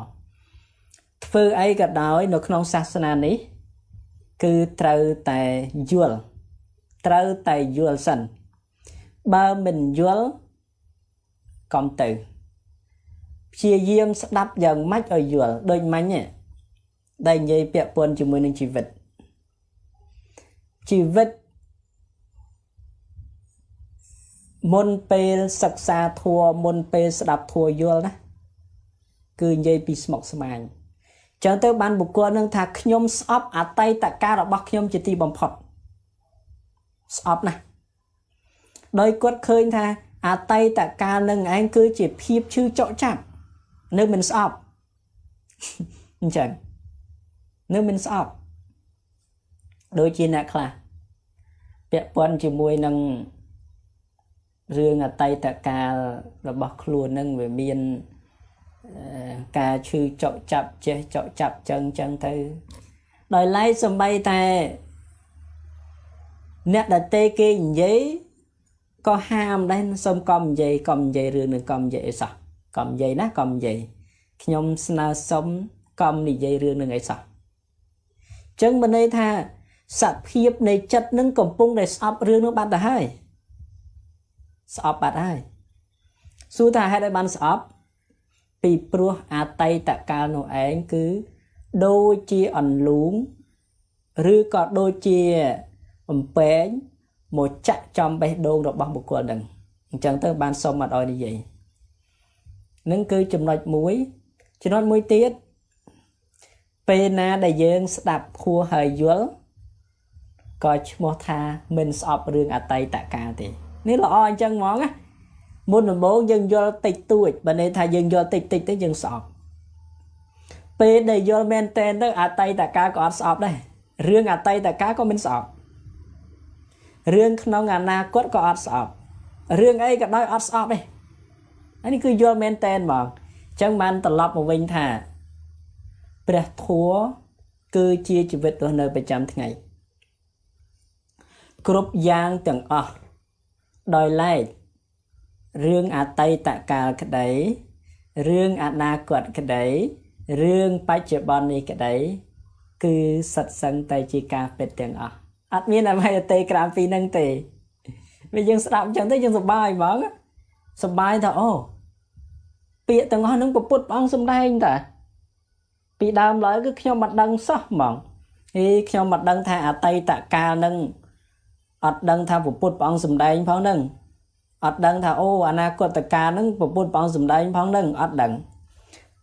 ធ្វើអីក៏ដោយនៅក្នុងសាសនានេះគឺត្រូវតែយល់សិនបើមិនយល់កុំទៅព្យាយាមស្ដាប់យ៉ាងម៉េចឲ្យយល់ដូចមិញដែលនិយាយពាក់ព័ន្ធជាមួយនឹងជីវិតមុនពេលសិក្សាធម៌មុនពេលស្ដាប់ធម៌យល់ណាគឺនិយាយពីស្មុគស្មាញចឹងទៅបានបុគ្គលនឹងថាខ្ញុំស្អប់អតីតកាលរបស់ខ្ញុំជាទីបំផុតស្អប់ណាស់ដោយគាត់ឃើញថាអតីតកាលនឹងឯងគឺជាភាពឈឺចក់ចាប់នៅមិនស្អប់អញ្ចឹងនៅមិនស្អប់ដូចជាអ្នកខ្លះពាក់ព័ន្ធជាមួយនឹងរឿងអតីតកាលរបស់ខ្លួននឹងវាមានការឈឺចក់ចាប់ចេះចក់ចាប់ចឹងទៅដោយឡែកសំបីតែអ្នកដតេគេនិយាយក៏ហាមដែរសូមកុំនិយាយរឿងនឹងកុំនិយាយអីសោះកុំនិយាយណាកុំនិយាយខ្ញុំស្នើសុំកុំនិយាយរឿងនឹងអីសោះចឹងមានន័យថាសភាពនៃចិត្តនឹងកំពុងតែស្អប់រឿងនោះបាត់ទៅហើយស្អប់បាត់ហើយសួរថាហេតុអីបានស្អប់ពីព្រោះអតីតកាលនោះឯងគឺដូចជាអន្លូងឬក៏ដូចជាអំពែង một chặt trong bê đôn rồi bằng một quả đừng chẳng tới ban xong mà đòi như vậy nâng cứ chùm nói mũi tiết bê na đại dương đạp khua hơi dũa coi mô tha mình sọp rương à tay tạ ca thì nếu là oi chân món á muốn là bố dân vô tịch tuổi bà này thà dân vô tịch tới dân sọp bê đầy vô men tên đó à tay tạ ca có sọp đây rương à tay tạ ca có mình sọp rương nó ngà na cốt có sọp rương ấy có đôi sọp đây anh cứ vô men tên mà chẳng man tập lọc một vinh thà bè thua cứ chia chỉ vật ở nơi bảy trăm ngày group giang từng đòi lại riêng à tây tạ cả cái đấy riêng à na quật cái đấy riêng bách chợ bon này cái đấy cứ sạch sân tay chỉ cà phê từng admin là mày tây cà phê nâng tây bây giờ sẽ làm chẳng thấy dân sập bài món sập bài thôi ô bịa từng nâng bột bột băng xung đây anh ta bị đam lại cứ theo mặt đăng sắc mỏng thì theo mặt đăng tha à tây tạ ca nâng ọt đăng tha bột bột băng xung đây anh phóng nâng ọt đăng thà ô anh à quật ca nâng bột bột băng xung đây anh phóng nâng ọt đăng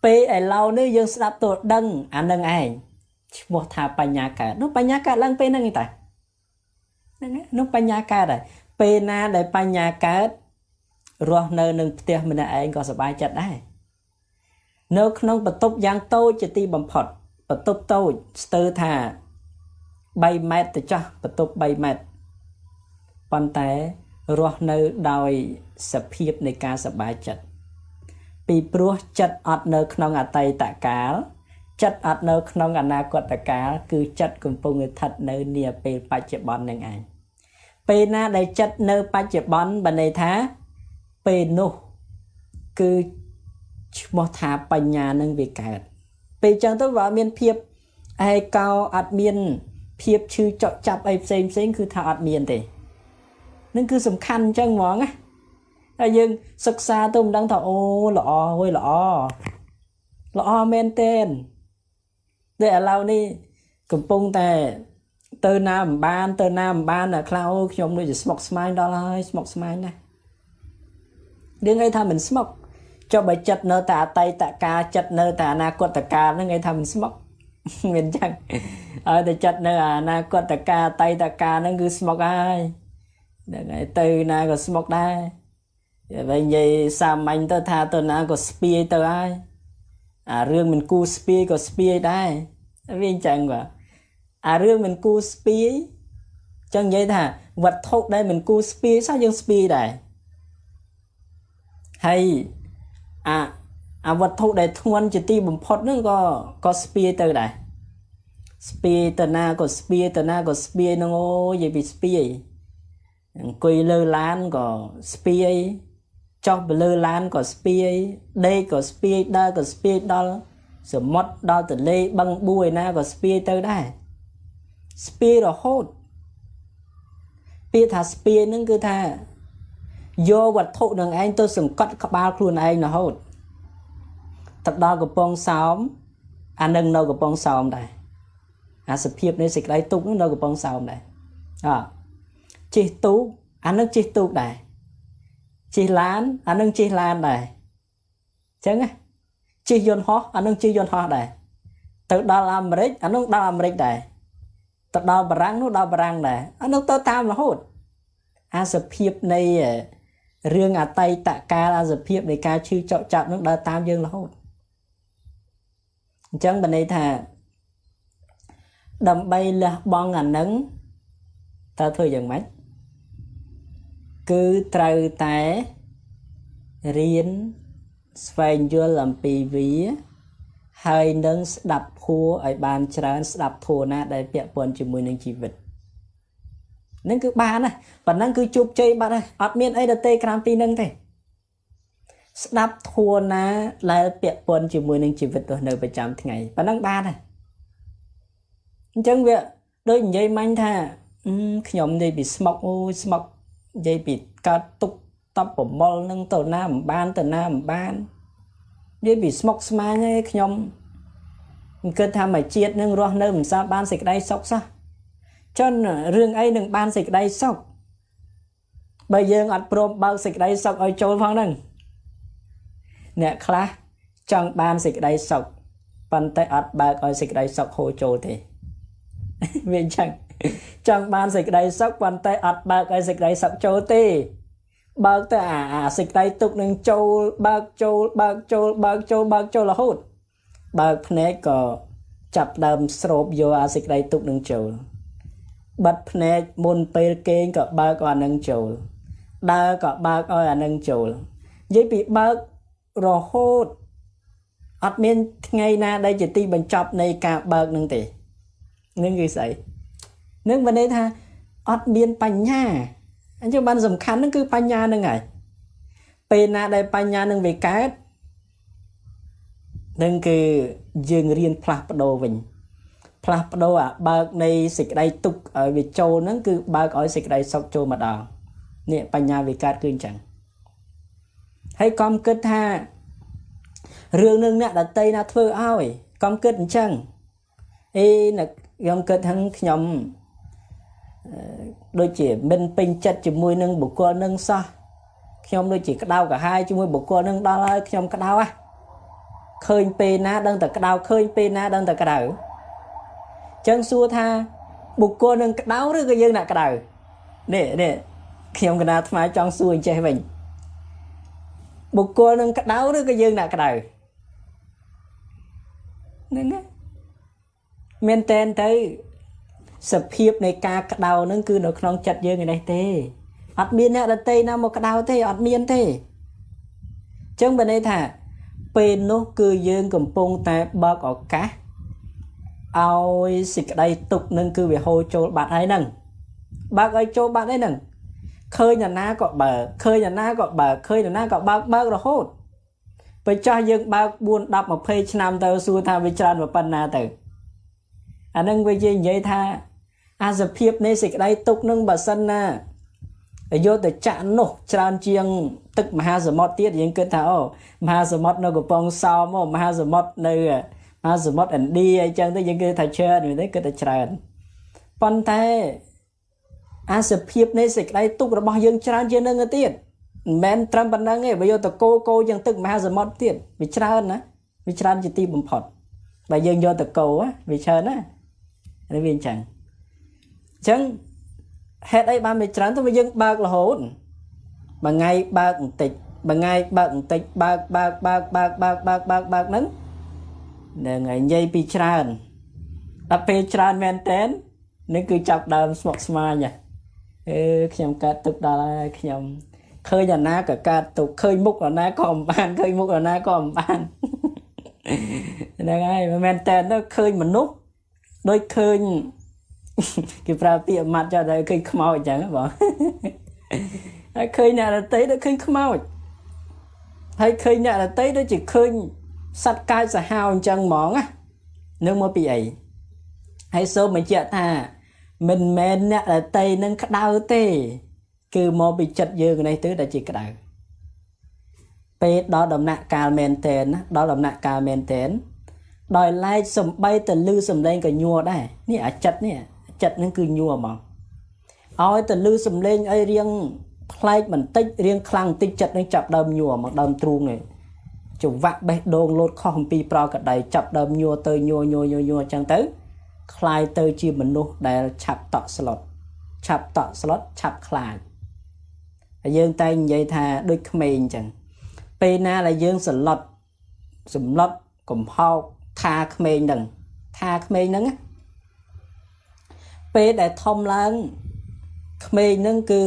pe ai lâu nữa dân sẽ đáp tổ đăng anh nâng ai một thà bài nhà cả nó bài nhà cả lăng pe nâng người ta nó bài nhà cả đây pe na để bài nhà cả rồi nơi nâng tiệt mình ai có sờ bài chặt đấy nếu không bật tốc giang tôi chỉ ti bằng phật bật tốc tôi từ thà bay mét từ cho bật tốc bay mét bàn tay rồi nơi đòi sập hiệpในการสบายจัดปีปลัวจัดอัดเนื้อขนมอัดไตตะกาจัดอัดเนื้อขนมอัดนาคตตะกาคือจัดกุมปงถัดเนื้อเนี่ยเป็นปัจจุบันยังไงเป็นน่าได้จัดเนื้อปัจจุบันบันในท้าเป็นนู่คือมอถาปัญญาหนึ่งวิกาดเป็นจังต้องว่าเมียนเพียบไอ้เกาอัดเมียนเพียบชื่อเจาะจับไอ้เซ็งคือท่าอัดเมียนเตนั่นคือสำคัญจังหวะไงไอ้ยังศึกษาตุ้มดังท่าโอ้หล่อเว้ยหล่อเมนเต้นเดี๋ยวเรานี่กับปงแต่เติร์น้ำบ้านน่ะคราวขยมด้วยจะสมอกสมัยดอลลาร์สมอกสมัยนะเรื่องไอ้ทำเหมือนสมอกcho bài chặt nơ tạ tay tạ ca chặt nơ tạ na quật tạ ca nó ngay thầm smoke miền chẳng để chặt nơ na quật tạ ca tay tạ ca nó cứ smoke ai để ngay từ na có smoke đây vậy vậy sao anh tao tha tao na có spy tao ai riêng mình cu spy có spy đây viên chẳng vậy riêng mình cu spy chẳng vậy thà vật thốt đây mình cu spy sao dương spy đây hay vật thụ để thuần chỉ ti bấm phốt nữa có spear từ đây spear từ na có spear nó ngô gì bị spear quỳ lơ lan có spear cho lơ lan có spear đây có spear đây có spear đó sự mót đó từ lê băng bùi na có spear từ đây spear là hốt spear thà spear nó cứ thà vô vật thụ đằng anh tôi sừng cắt các ba luôn anh là hốt thật đó của bông xóm anh nâng đâu của bông xóm đây sự hiệp này xịt lấy tục nó đâu của bông xóm đây chi tú anh nâng chi tú đây chi lán anh nâng chi lan đây chẳng á chi yon ho anh nâng chi yon ho đây từ đó làm Americ anh nâng đó làm Americ đây từ đó barang nó đó barang đây anh nâng tao tam là hốt sự hiệp này riêng à tay tạ ca sự hiệp này ca chư chọn chọn nó đó tam dương là hốt chẳng bên đây thà đầm bay là bong ảnh nắng ta thôi dần mấy cứ trâu té riêng xoay vô làm pì vía hơi nâng đập khua ở bàn trán đập thua na để bịa buồn chỉ mùi nâng chỉ vật nâng cứ ba này và nâng cứ chụp chơi bạn này ọt miên ấy là tê cram pi nâng thế đáp thua na là biệt quân chỉ mùi nâng chỉ vật ở nơi phải chạm thế ngày và nâng ba này chẳng việc đôi dây manh tha nhóm dây bị smoke dây bị ca tục tập của mol nâng tàu nam ban dây bị smoke smile nhé nhóm cơ tham mà chiết nâng roh nơi mình sao ban xịt đây sốc sao cho riêng ấy nâng ban xịt đây sốc បើយើងអត់ព្រមបើកសេចក្តីសុខឲ្យចូលផងហ្នឹងអ្នកខ្លះចង់បានសេចក្តីសុខប៉ុន្តែអត់បើកឲ្យសេចក្តីសុខហូរចូលទេវាអញ្ចឹងចង់បានសេចក្តីសុខប៉ុន្តែអត់បើកឲ្យសេចក្តីសុខចូលទេបើកទៅអាសេចក្តីទុកនឹងចូលបើកចូលបើកចូលបើកចូលបើកចូលរហូតបើកភ្នែកក៏ចាប់ដើមស្រូបយកអាសេចក្តីទុកនឹងចូលបិទភ្នែកមុនពេលគេងក៏បើកឲ្យអានឹងចូលដើរក៏បើកឲ្យអានឹងចូលនិយាយពីបើករហូតអត់មានថ្ងៃណាដែលជាទីបញ្ចប់នៃការបើកនឹងទេនឹងគឺស្អីនឹងបានន័យថាអត់មានបញ្ញាអញ្ចឹងបានសំខាន់ហ្នឹងគឺបញ្ញាហ្នឹងហើយពេលណាដែលបញ្ញានឹងវាកើតនឹងគឺយើងរៀនផ្លាស់ប្ដូរវិញផ្លាស់ប្ដូរអាបើកនៃសេចក្តីទុកឲ្យវាចូលហ្នឹងគឺបើកឲ្យសេចក្តីសុខចូលម្ដងនេះបញ្ញាវាកើតគឺអញ្ចឹងហើយកុំគិតថារឿងនឹងអ្នកដតីណាធ្វើឲ្យកុំគិតអញ្ចឹងខ្ញុំគិតថាខ្ញុំដូចជាមិនពេញចិត្តជាមួយនឹងបុគ្គលនឹងសោះខ្ញុំដូចជាក្តៅកាហាយជាមួយបុគ្គលនឹងដល់ហើយខ្ញុំក្តៅឃើញពេលណាដឹងតែក្តៅឃើញពេលណាដឹងតែក្តៅចឹងសួរថាបុគ្គលនឹងក្តៅឬក៏យើងអ្នកក្តៅនេះខ្ញុំកណាអាត្មាចង់សួរអញ្ចេះវិញបុគ្គលនឹងក្តៅឬក៏យើងអ្នកក្តៅហ្នឹងណាមែនតែនទៅសភាពនៃការក្តៅហ្នឹងគឺនៅក្នុងចិត្តយើងឯនេះទេអត់មានអ្នកដតីណាមកក្តៅទេអត់មានទេអញ្ចឹងបើន័យថាពេលនោះគឺយើងកំពុងតែបើកឱកាសឲ្យសេចក្តីទុកនឹងគឺវាហូរចូលបាត់ហើយហ្នឹងបើកឲ្យចូលបាត់ហើយហ្នឹងឃើញអ្នកណាក៏បើកឃើញអ្នកណាក៏បើកឃើញអ្នកណាក៏បើករហូតបើចាស់យើងបើក4 10 20ឆ្នាំទៅសួរថាវាច្រើនប៉ុណ្ណាទៅអានឹងវានិយាយថាអាសភាពនៃសេចក្តីទុកនឹងបើសិនណាយកទៅចាក់នោះច្រើនជាងទឹកមហាសមុទ្រទៀតយើងគិតថាអូមហាសមុទ្រនៅកំពង់សោមមហាសមុទ្រនៅមហាសមុទ្រឥណ្ឌាអញ្ចឹងទៅយើងគិតថាច្រើនមែនទេគិតថាច្រើនប៉ុន្តែអាសភាពនៃសេចក្តីទុករបស់យើងច្រើនជាងនឹងទៀតមិនមែនត្រឹមប៉ុណ្្នឹងទេបើយកទៅគោយ៉ាងទឹកមហាសមុទ្រទៀតវាច្រើនណាវាច្រើនជាទីបំផុតបើយើងយកទៅគោវាច្រើនណានេះវាអញ្ចឹងហេតុអីបានវាច្រើនទៅយើងបើករហូតមួយថ្ងៃបើកបន្តិចមួយថ្ងៃបើកបន្តិចបើកហ្នឹងហ្នឹងហើយនិយាយពីច្រើនដល់ពេលច្រើនមែនតែននេះគឺចាប់ដើមស្មុគស្មាញខ្ញុំកើតទុកដល់ហើយខ្ញុំឃើញអាណាក៏កើតទុកឃើញមុខអាណាក៏មិនបានឃើញមុខអាណាក៏មិនបានហ្នឹងហើយមែនតែនទៅឃើញមនុស្សដូចឃើញគេប្រើពាក្យម៉ាត់ចោលតែឃើញខ្មោចអញ្ចឹងបងហើយឃើញអ្នករតីដូចឃើញខ្មោចហើយឃើញអ្នករតីដូចជាឃើញសត្វកាយសាហាវអញ្ចឹងហ្មងណានឹងមកពីអីហើយសូមបញ្ជាក់ថាមិនមែនអ្នករតីនឹងក្តៅទេគឺមកពីចិត្តយើងនេះទៅដែលជាក្តៅពេលដល់ដំណាក់កាលមែនតែនណាដល់ដំណាក់កាលមែនតែនដោយឡែកសំបីទៅលឺសំឡេងក៏ញ័រដែរនេះអាចិត្តនេះចិត្តនឹងគឺញ័រហ្មងឲ្យទៅលឺសំឡេងអីរៀងប្លែកបន្តិចរៀងខ្លាំងបន្តិចចិត្តនឹងចាប់ដើមញ័រមកដើមទ្រូងនេះចង្វាក់បេះដូងលោតខុសអំពីប្រកដៃចាប់ដើមញ័រទៅញ័រអញ្ចឹងទៅคล้ายទៅជាមនុស្សដែលឆាប់តក់ស្លុតឆាប់ខ្លាចហើយយើងតែនិយាយថាដូចក្មេងអញ្ចឹងពេលណាដែលយើងសម្លុតកំហោកថាក្មេងហ្នឹងពេលដែលធំឡើងក្មេងហ្នឹងគឺ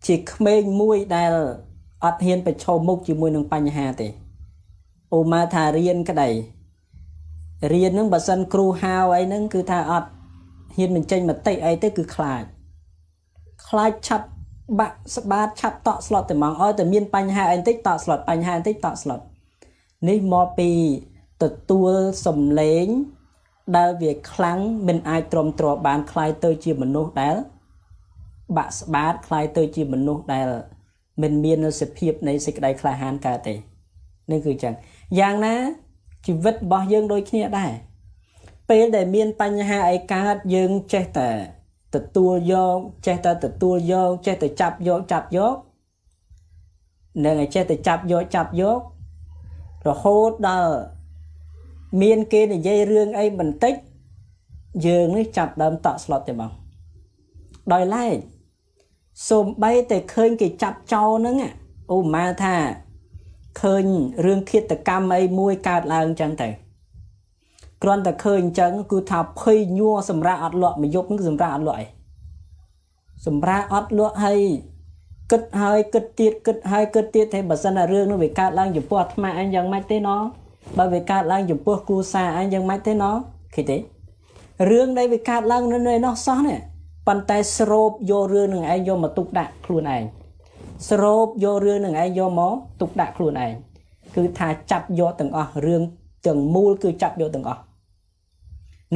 ជាក្មេងមួយដែលអត់ហ៊ានប្រឈមមុខជាមួយនឹងបញ្ហាទេឧមាថារៀនក្តីរៀនហ្នឹងបើសិនគ្រូហៅអីហ្នឹងគឺថាអត់ហ៊ានបញ្ចេញមតិអីទៅគឺខ្លាចឆាប់បាក់ស្បាតឆាប់តក់ស្លុតតែហ្មងឲ្យតែមានបញ្ហាអីបន្តិចតក់ស្លុតបញ្ហាបន្តិចតក់ស្លុតនេះមកពីទទួលសំឡេងដែលវាខ្លាំងមិនអាចទ្រាំទ្របានคล้ายទៅជាមនុស្សដែលបាក់ស្បាតคล้ายទៅជាមនុស្សដែលមិនមានសភាពនៃសេចក្តីក្លាហានកើតទេនេះគឺចឹងយ៉ាងណាជីវិតរបស់យើងដូចគ្នាដែរពេលដែលមានបញ្ហាអីកើតយើងចេះតែ ទទួលយកចេះតែទទួលយកចេះតែចាប់យកនឹងឲ្យចេះតែចាប់យករហូតដល់មានគេនិយាយរឿងអីបន្តិចយើងនេះចាប់ដើមតក់ស្លុតទេបងដោយឡែកសូម្បីតែឃើញគេចាប់ចោលហ្នឹងឧបមាថាឃើញរឿងឃាតកម្មអីមួយកើតឡើងចឹងទៅគ្រាន់តែឃើញចឹងគឺថាភ័យញ័រសម្រាប់អត់លក់មួយយប់ហ្នឹងគឺសម្រាប់អត់លក់អីសម្រាប់អត់លក់ហើយគិតហើយគិតទៀតតែបើសិនតែរឿងនោះវាកើតឡើងចំពោះអាត្មាអញយ៉ាងម៉េចទេណោះបើវាកើតឡើងចំពោះគ្រួសារអញយ៉ាងម៉េចទេណោះឃើញទេរឿងដែលវាកើតឡើងនៅនោះសោះនេះប៉ុន្តែស្រូបយករឿងនឹងឯងយកមកទុកដាក់ខ្លួនឯងស្រូបយករឿងនឹងឯងយកមកទុកដាក់ខ្លួនឯងគឺថាចាប់យកទាំងអស់រឿងទាំងមូលគឺចាប់យកទាំងអស់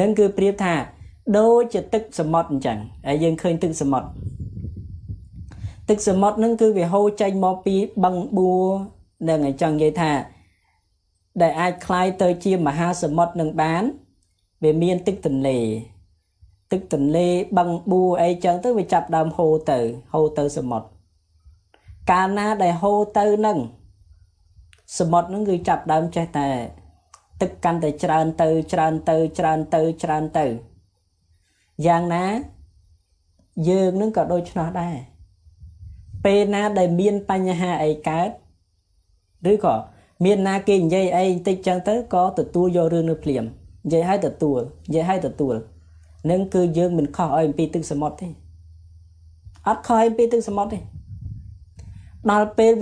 នឹងគឺប្រៀបថាដូចជាទឹកសមុទ្រអញ្ចឹងហើយយើងឃើញទឹកសមុទ្រហ្នឹងគឺវាហូរចេញមកពីបឹងបួរនឹងអញ្ចឹងនិយាយថាដែលអាចคล้ายទៅជាមហាសមុទ្រនឹងបានវាមានទឹកទន្លេបឹងបួរអីចឹងទៅវាចាប់ដើមហូរទៅសមុទ្រកាលណាដែលហូរទៅនឹងសមុទ្រហ្នឹងគឺចាប់ដើមចេះតែទឹកកាន់តែច្រើនទៅយ៉ាងណាយើងនឹងក៏ដូចឆ្នោះដែរពេលណាដែលមានបញ្ហាអីកើតឬក៏មានណាគេនិយាយអីបន្តិចចឹងទៅក៏ទទួលយករឿងនោះភ្លាមនិយាយឲ្យទទួលនឹងគឺយើងមិនខុសឲ្យអំពីទឹកសមុទ្រទេអត់ខុសឲ្យអំពីទឹកសមុទ្រទេដល់ពេល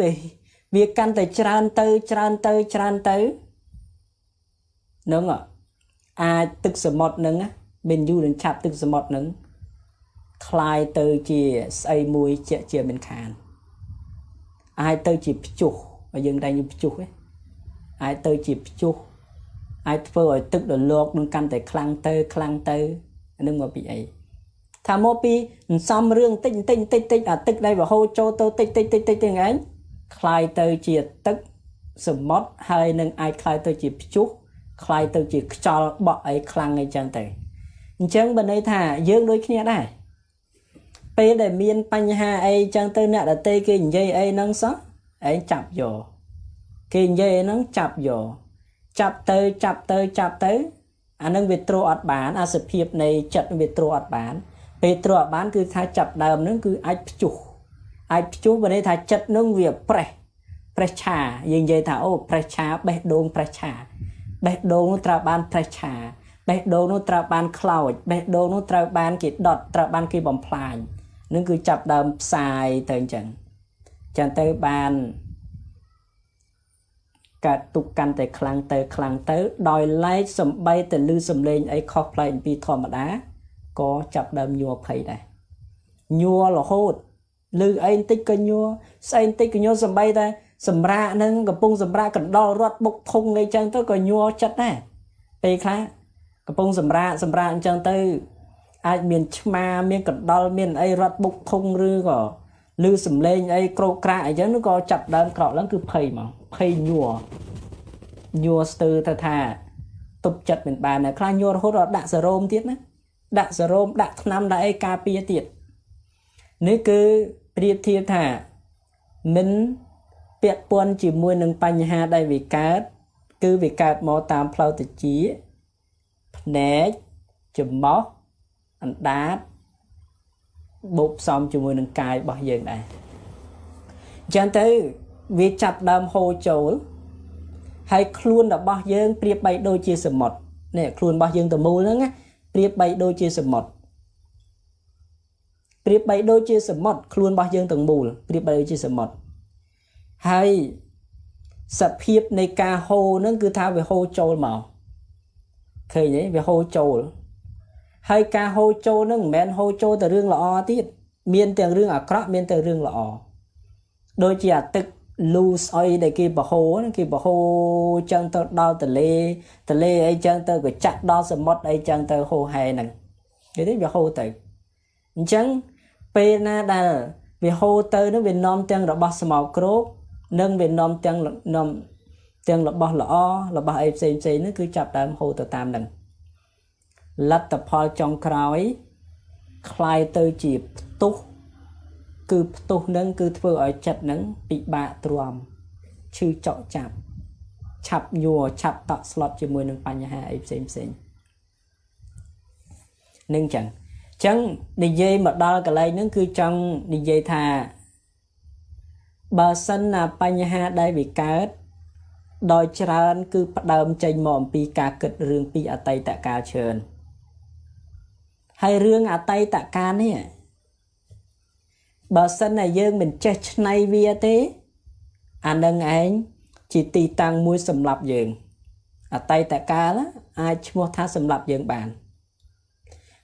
វាកាន់តែច្រើនទៅនឹងអាចទឹកសមុទ្រនឹងមានយូរនឹងឆាប់ទឹកសមុទ្រនឹងคล้ายទៅជាស្អីមួយជាមិនខានអាចទៅជាព្យុះបើយើងតែងព្យុះអាចទៅជាព្យុះអាចធ្វើឲ្យទឹកដលកនឹងកាន់តែខ្លាំងទៅនឹងមកពីអីថាមកពីសំរឿងតិចអាទឹកដែលវាហូរចូលទៅតិចទាំងឯងคล้ายទៅជាទឹកសមុទ្រហើយនឹងអាចคล้ายទៅជាព្យុះคล้ายទៅជាខ្យល់បក់អីខ្លាំងអីចឹងទៅអញ្ចឹងបើន័យថាយើងដូចគ្នាដែរពេលដែលមានបញ្ហាអីចឹងទៅអ្នកដទៃគេនិយាយអីហ្នឹងសោះឯងចាប់យកគេនិយាយហ្នឹងចាប់យកចាប់ទៅអានឹងវាទ្រអត់បានអាសភាពនៃចិត្តវាទ្រអត់បានពេលទ្រអត់បានគឺថាចាប់ដើមហ្នឹងគឺអាចព្យុះបើន័យថាចិត្តហ្នឹងវាប្រេះឆាយើងនិយាយថាអូប្រេះឆាបេះដូងប្រេះឆាបេះដូងនោះត្រូវបានប្រេះឆាបេះដូងនោះត្រូវបានខ្លោចបេះដូងនោះត្រូវបានគេដុតត្រូវបានគេបំផ្លាញនឹងគឺចាប់ដើមផ្សាយទៅអញ្ចឹងទៅបានកើតទុកកាន់តែខ្លាំងទៅដោយឡែកសំបីតែលឺសំឡេងអីខុសប្លែកអំពីធម្មតាក៏ចាប់ដើមញ័រភ័យដែរញ័ររហូតលឺអីបន្តិចក៏ញ័រស្អីបន្តិចក៏ញ័រសំបីតែសម្រាកនឹងកំពុងសម្រាកកណ្ដោលរត់បុកធុងអីចឹងទៅក៏ញ័រចិត្តដែរពេលខ្លះកំពុងសម្រាកអញ្ចឹងទៅអាចមានឆ្មាមានកណ្ដោលមានអីរត់បុកធុងឬក៏ឮសំឡេងអីក្រោកក្រាក់អីចឹងក៏ចាប់ដើមក្រោកឡើងគឺភ័យហ្មងភ័យញ័រស្ទើរទៅថាទប់ចិត្តមិនបានខ្លះញ័ររហូតដល់ដាក់សេរ៉ូមទៀតណាដាក់សេរ៉ូមដាក់ថ្នាំដាក់អីការពារទៀតនេះគឺប្រៀបធៀបថាមិនពាក់ព័ន្ធជាមួយនឹងបញ្ហាដែលវាកើតគឺវាកើតមកតាមផ្លូវតិចភ្នែកច្រមុះអណ្ដាតបូកផ្សំជាមួយនឹងកាយរបស់យើងដែរអញ្ចឹងទៅវាចាប់ដើមហូរចូលហើយខ្លួនរបស់យើងប្រៀបបីដូចជាសមុទ្រនេះខ្លួនរបស់យើងទៅមូលហ្នឹងណាប្រៀបបីដូចជាសមុទ្រខ្លួនរបស់យើងទាំងមូលប្រៀបបីដូចជាសមុទ្រហើយសភាពនៃការហូរហ្នឹងគឺថាវាហូរចូលមកឃើញទេវាហូរចូលហើយការហូរចូលហ្នឹងមិនមែនហូរចូលតែរឿងល្អទៀតមានទាំងរឿងអាក្រក់មានទាំងរឿងល្អដូចជាអាទឹកលូស្អុយដែលគេបហូរចឹងទៅដល់ទលេអីចឹងទៅក៏ចាក់ដល់សមុទ្រអីចឹងទៅហូរហែហ្នឹងគេទេវាហូរទៅអញ្ចឹងពេលណាដែលវាហូរទៅនោះវានាំទាំងរបស់ស្មោកគ្រោកនិងវានាំទាំងរបស់ល្អរបស់អីផ្សេងនោះគឺចាប់ដើមហូរទៅតាមហ្នឹងលទ្ធផលចុងក្រោយ ខ្លាយទៅជាផ្ទុះគឺផ្ទុះនឹងគឺធ្វើឲ្យចិត្តនឹងពិបាកទ្រាំឈឺចក់ចាប់ឆាប់ញ័រឆាប់តក់ស្លុតជាមួយនឹងបញ្ហាអីផ្សេងនឹងចឹងនិយាយមកដល់កន្លែងហ្នឹងគឺចង់និយាយថាបើសិនណាបញ្ហាដែលវាកើតដោយច្រើនគឺផ្ដើមចេញមកអំពីការគិតរឿងពីអតីតកាលច្រើនហើយរឿងអតីតកាលនេះបើសិនណាយើងមិនចេះច្នៃវាទេអានឹងឯងជាទីតាំងមួយសម្រាប់យើងអតីតកាលអាចឈ្មោះថាសម្រាប់យើងបាន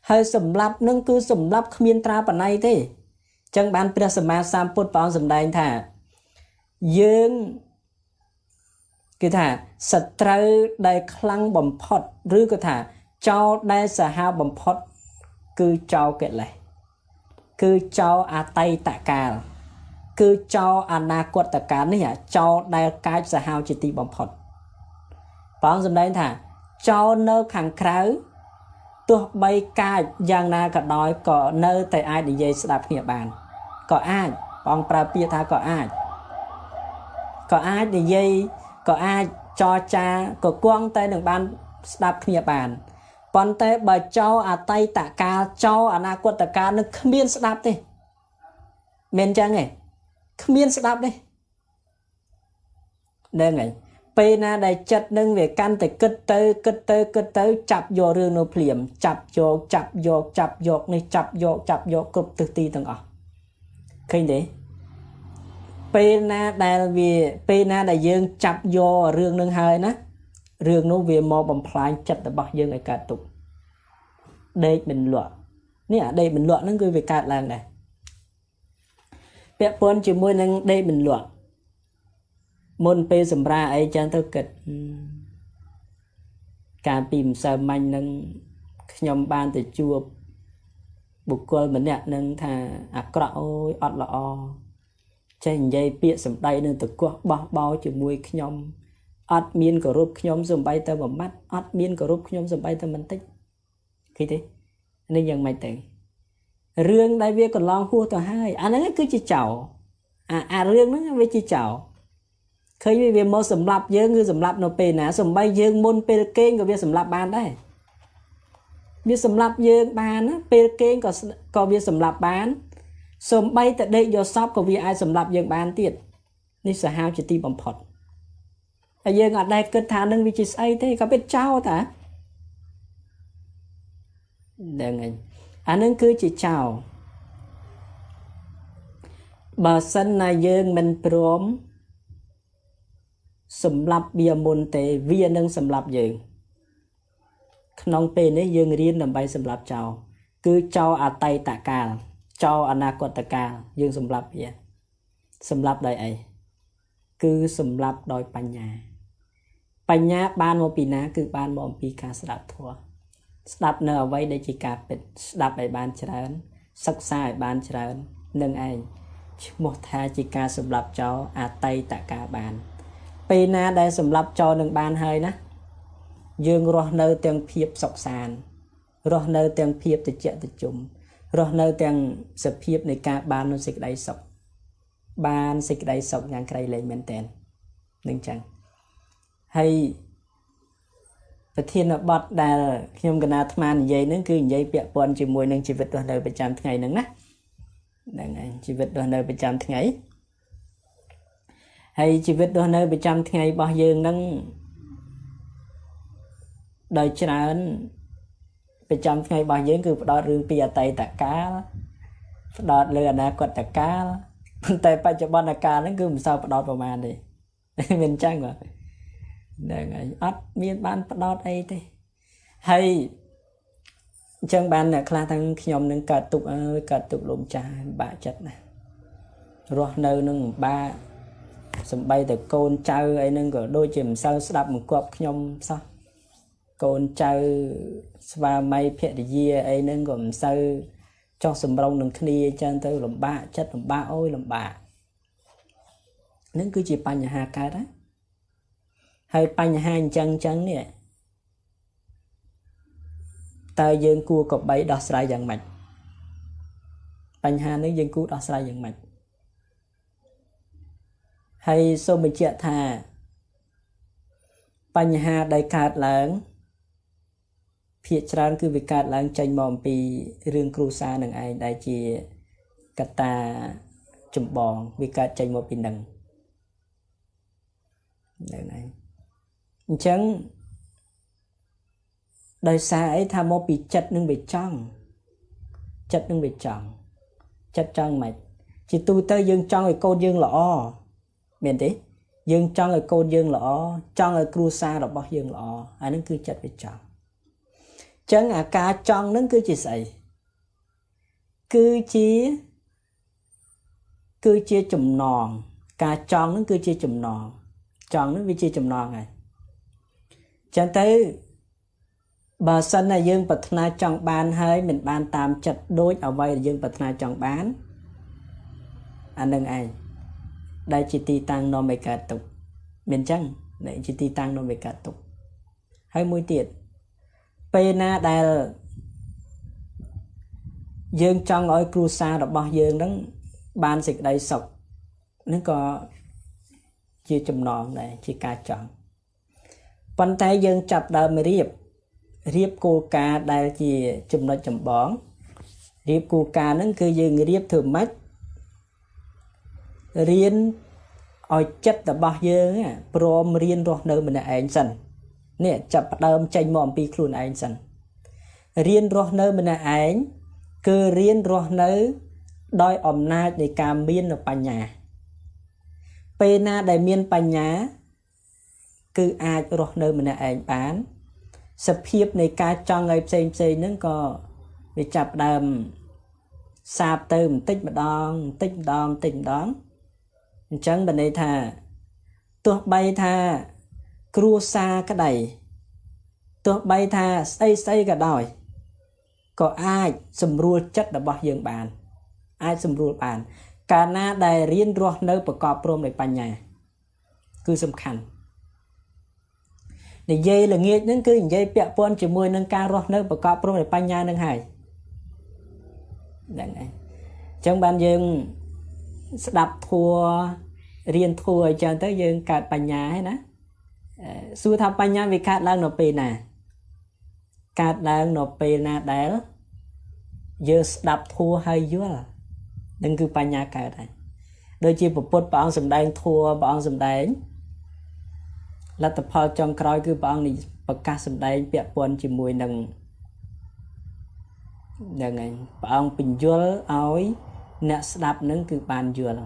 ហើយសម្រាប់នឹងគឺសម្រាប់គ្មានត្រាបណ្ណ័យទេអញ្ចឹងបានព្រះសម្មាសម្ពុទ្ធព្រះអង្គសម្ដែងថាយើងគឺថាសត្រូវដែលខ្លាំងបំផុតឬក៏ថាចោលដែលសាហាវបំផុតគឺចោលកិលេសគឺចោលអតីតកាលគឺចោលអនាគតកាលនេះចោលដែលកាចសាហាវជាទីបំផុតព្រះអង្គសម្ដែងថាចោលនៅខាងក្រៅទោះបីកាចយ៉ាងណាក៏ដោយក៏នៅតែអាចនិយាយស្ដាប់គ្នាបានក៏អាចព្រះអង្គប្រើពាក្យថាក៏អាចនិយាយក៏អាចចរចាក៏គង់តែនឹងបានស្ដាប់គ្នាបានប៉ុន្តែបើចោលអតីតកាលចោលអនាគតកាលនឹងគ្មានស្ដាប់ទេមិនចឹងទេគ្មានស្ដាប់ទេហ្នឹងហើយពេលណាដែលចិត្តនឹងវាកាន់តែគិតទៅចាប់យករឿងនោះភ្លាមចាប់យកនេះចាប់យកគ្រប់ទិសទីទាំងអស់ឃើញទេពេលណាដែលយើងចាប់យករឿងនឹងហើយណារឿងនោះវាមកបំផ្លាញចិត្តរបស់យើងឲ្យកើតទុក្ខដេកមិនលក់នេះអាដេកមិនលក់ហ្នឹងគឺវាកើតឡើងដែរពាក់ព័ន្ធជាមួយនឹងដេកមិនលក់មុនពេលសម្រាអីចឹងទៅគិតកាលពីម្សិលមិញនឹងខ្ញុំបានទៅជួបបុគ្គលម្នាក់នឹងថាអាក្រក់អូយអត់ល្អចេះនិយាយពាក្យសម្ដីនឹងតកោះបោះបោជាមួយខ្ញុំអត់មានគោរពខ្ញុំសំបីតែមួយម៉ាត់អត់មានគោរពខ្ញុំសំបីតែបន្តិចឃើញទេនេះយ៉ាងម៉េចទៅរឿងដែលវាកន្លងហួសទៅហើយអាហ្នឹងគឺជាចោលអារឿងហ្នឹងវាជាចោលឃើញវាមកសម្លាប់យើងគឺសម្លាប់នៅពេលណាសំបីយើងមុនពេលគេងក៏វាសម្លាប់បានដែរវាសម្លាប់យើងបានណាពេលគេងក៏វាសម្លាប់បានសំបីតែដេកយកសពក៏វាអាចសម្លាប់យើងបានទៀតនេះសាហាវជាទីបំផុតហើយយើងអត់ដែលគិតថានឹងវាជាស្អីទេក៏ពិតចោលតាហ្នឹងហើយអានឹងគឺជាចោលបើសិនណាយើងមិនព្រមសម្លាប់វាមុនទេវានឹងសម្លាប់យើងក្នុងពេលនេះយើងរៀនដើម្បីសម្លាប់ចោលគឺចោលអតីតកាលចោលអនាគតកាលយើងសម្លាប់វាសម្លាប់ដោយអីគឺសម្លាប់ដោយបញ្ញាបានមកពីណាគឺបានមកអំពីការស្ដាប់ធម៌ស្ដាប់នៅអ្វីដែលជាការពិតស្ដាប់ឲ្យបានច្រើនសិក្សាឲ្យបានច្រើននឹងឯងឈ្មោះថាជាការសម្លាប់ចោលអតីតកាលបានពេលណាដែលសម្លាប់ចោលនឹងបានហើយណាយើងរស់នៅទាំងភាពសុខសាន្តរស់នៅទាំងភាពត្រជាក់ត្រជុំរស់នៅទាំងសភាពនៃការបាននូវសេចក្តីសុខបានសេចក្តីសុខយ៉ាងក្រៃលែងមែនតើនឹងចឹងហើយប្រធានបទដែលខ្ញុំកណាអាត្មានិយាយហ្នឹងគឺនិយាយពាក់ព័ន្ធជាមួយនឹងជីវិតរស់នៅប្រចាំថ្ងៃហ្នឹងណាហ្នឹងហើយជីវិតរស់នៅប្រចាំថ្ងៃហើយជីវិតរស់នៅប្រចាំថ្ងៃរបស់យើងហ្នឹងដោយច្រើនប្រចាំថ្ងៃរបស់យើងគឺផ្ដោតរឿងពីអតីតកាលផ្ដោតលើអនាគតកាលប៉ុន្តែបច្ចុប្បន្នកាលហ្នឹងគឺមិនសូវផ្ដោតប្រហែលទេមានអញ្ចឹងបាទហ្នឹងហើយអត់មានបានផ្ដោតអីទេហើយអញ្ចឹងបានអ្នកខ្លះទាំងខ្ញុំនឹងកើតទុកកើតទុកលោមចាស់បាក់ចិត្តណារស់នៅនឹងបាក់សំបីតែកូនចៅអីហ្នឹងក៏ដូចជាមិនសូវស្ដាប់បង្គាប់ខ្ញុំសោះកូនចៅស្វាមីភរិយាអីហ្នឹងក៏មិនសូវចោះសម្រុងនឹងគ្នាអញ្ចឹងទៅលំបាកចិត្តលំបាកអូយលំបាកហ្នឹងគឺជាបញ្ហាកើតហ្នឹងហើយបញ្ហាអញ្ចឹងនេះតើយើងគួរក៏បីដោះស្រាយយ៉ាងម៉េច បញ្ហានេះយើងគួរដោះស្រាយយ៉ាងម៉េចហើយសូមបញ្ជាក់ថាបញ្ហាដែលកើតឡើងភាគច្រើនគឺវាកើតឡើងចេញមកអំពីរឿងគ្រួសារនឹងឯងដែលជាកត្តាចម្បងវាកើតចេញមកពីនឹងហ្នឹងឯងអញ្ចឹងដោយសារអីថាមកពីចិត្តនឹងវាចង់ចិត្តនឹងវាចង់ចិត្តចង់មិនជាទូទៅយើងចង់ឲ្យកូនយើងល្អមែនទេយើងចង់ឲ្យកូនយើងល្អចង់ឲ្យគ្រួសាររបស់យើងល្អអានឹងគឺចិត្តវាចង់អញ្ចឹងអាការចង់នឹងគឺជាស្អីគឺជាចំណងការចង់នឹងគឺជាចំណងចង់នឹងវាជាចំណងហើយអញ្ចឹងទៅបើសិនណាយើងប្រាថ្នាចង់បានហើយមិនបានតាមចិត្តដូចអ្វីដែលយើងប្រាថ្នាចង់បានអានឹងឯងដែលជាទីតាំងនាំឲ្យកើតទុក្ខមានអញ្ចឹងដែលជាទីតាំងនាំឲ្យកើតទុក្ខហើយមួយទៀតពេលណាដែលយើងចង់ឲ្យគ្រួសាររបស់យើងនឹងបានសេចក្តីសុខនឹងក៏ជាចំណងដែរជាការចង់ប៉ុន្តែយើងចាប់ដើមរៀបគោលការណ៍ដែលជាចំណុចចម្បងរៀបគោលការណ៍ហ្នឹងគឺយើងរៀបធ្វើម៉េចរៀនឲ្យចិត្តរបស់យើងព្រមរៀនរស់នៅម្នាក់ឯងសិននេះចាប់ដើមចេញមកអំពីខ្លួនឯងសិនរៀនរស់នៅម្នាក់ឯងគឺរៀនរស់នៅដោយអំណាចនៃការមានបញ្ញាពេលណាដែលមានបញ្ញាគឺអាចរស់នៅម្នាក់ឯងបានសភាពនៃការចង់ឲ្យផ្សេងហ្នឹងក៏វាចាប់ដើមសាបទៅបន្តិចម្ដងអញ្ចឹងបានន័យថាទោះបីថាគ្រួសារក្តីទោះបីថាស្អីក៏ដោយក៏អាចសម្រួលចិត្តរបស់យើងបានអាចសម្រួលបានកាលណាដែលរៀនរស់នៅប្រកបព្រមដោយបញ្ញាគឺសំខាន់និយាយល្ងាចហ្នឹងគឺនិយាយពាក់ព័ន្ធជាមួយនឹងការរស់នៅប្រកបព្រមដោយបញ្ញានឹងហើយហ្នឹងហើយអញ្ចឹងបានយើងស្ដាប់ធัวរៀនធัวអញ្ចឹងទៅយើងកើតបញ្ញាហើយណាសួរថាបញ្ញាវាកើតឡើងនៅពេលណាកើតឡើងនៅពេលណាដែលយើងស្ដាប់ធัวហើយយល់នឹងគឺបញ្ញាកើតហើយដូចជាពុទ្ធព្រះអង្គសម្ដែងធัวព្រះអង្គសម្ដែងលទ្ធផលចុងក្រោយគឺព្រះអង្គប្រកាសសម្ដែងពាក់ព័ន្ធជាមួយនឹងហ្នឹងហើយព្រះអង្គបញ្យល់ឲ្យអ្នកស្ដាប់នឹងគឺបានយល់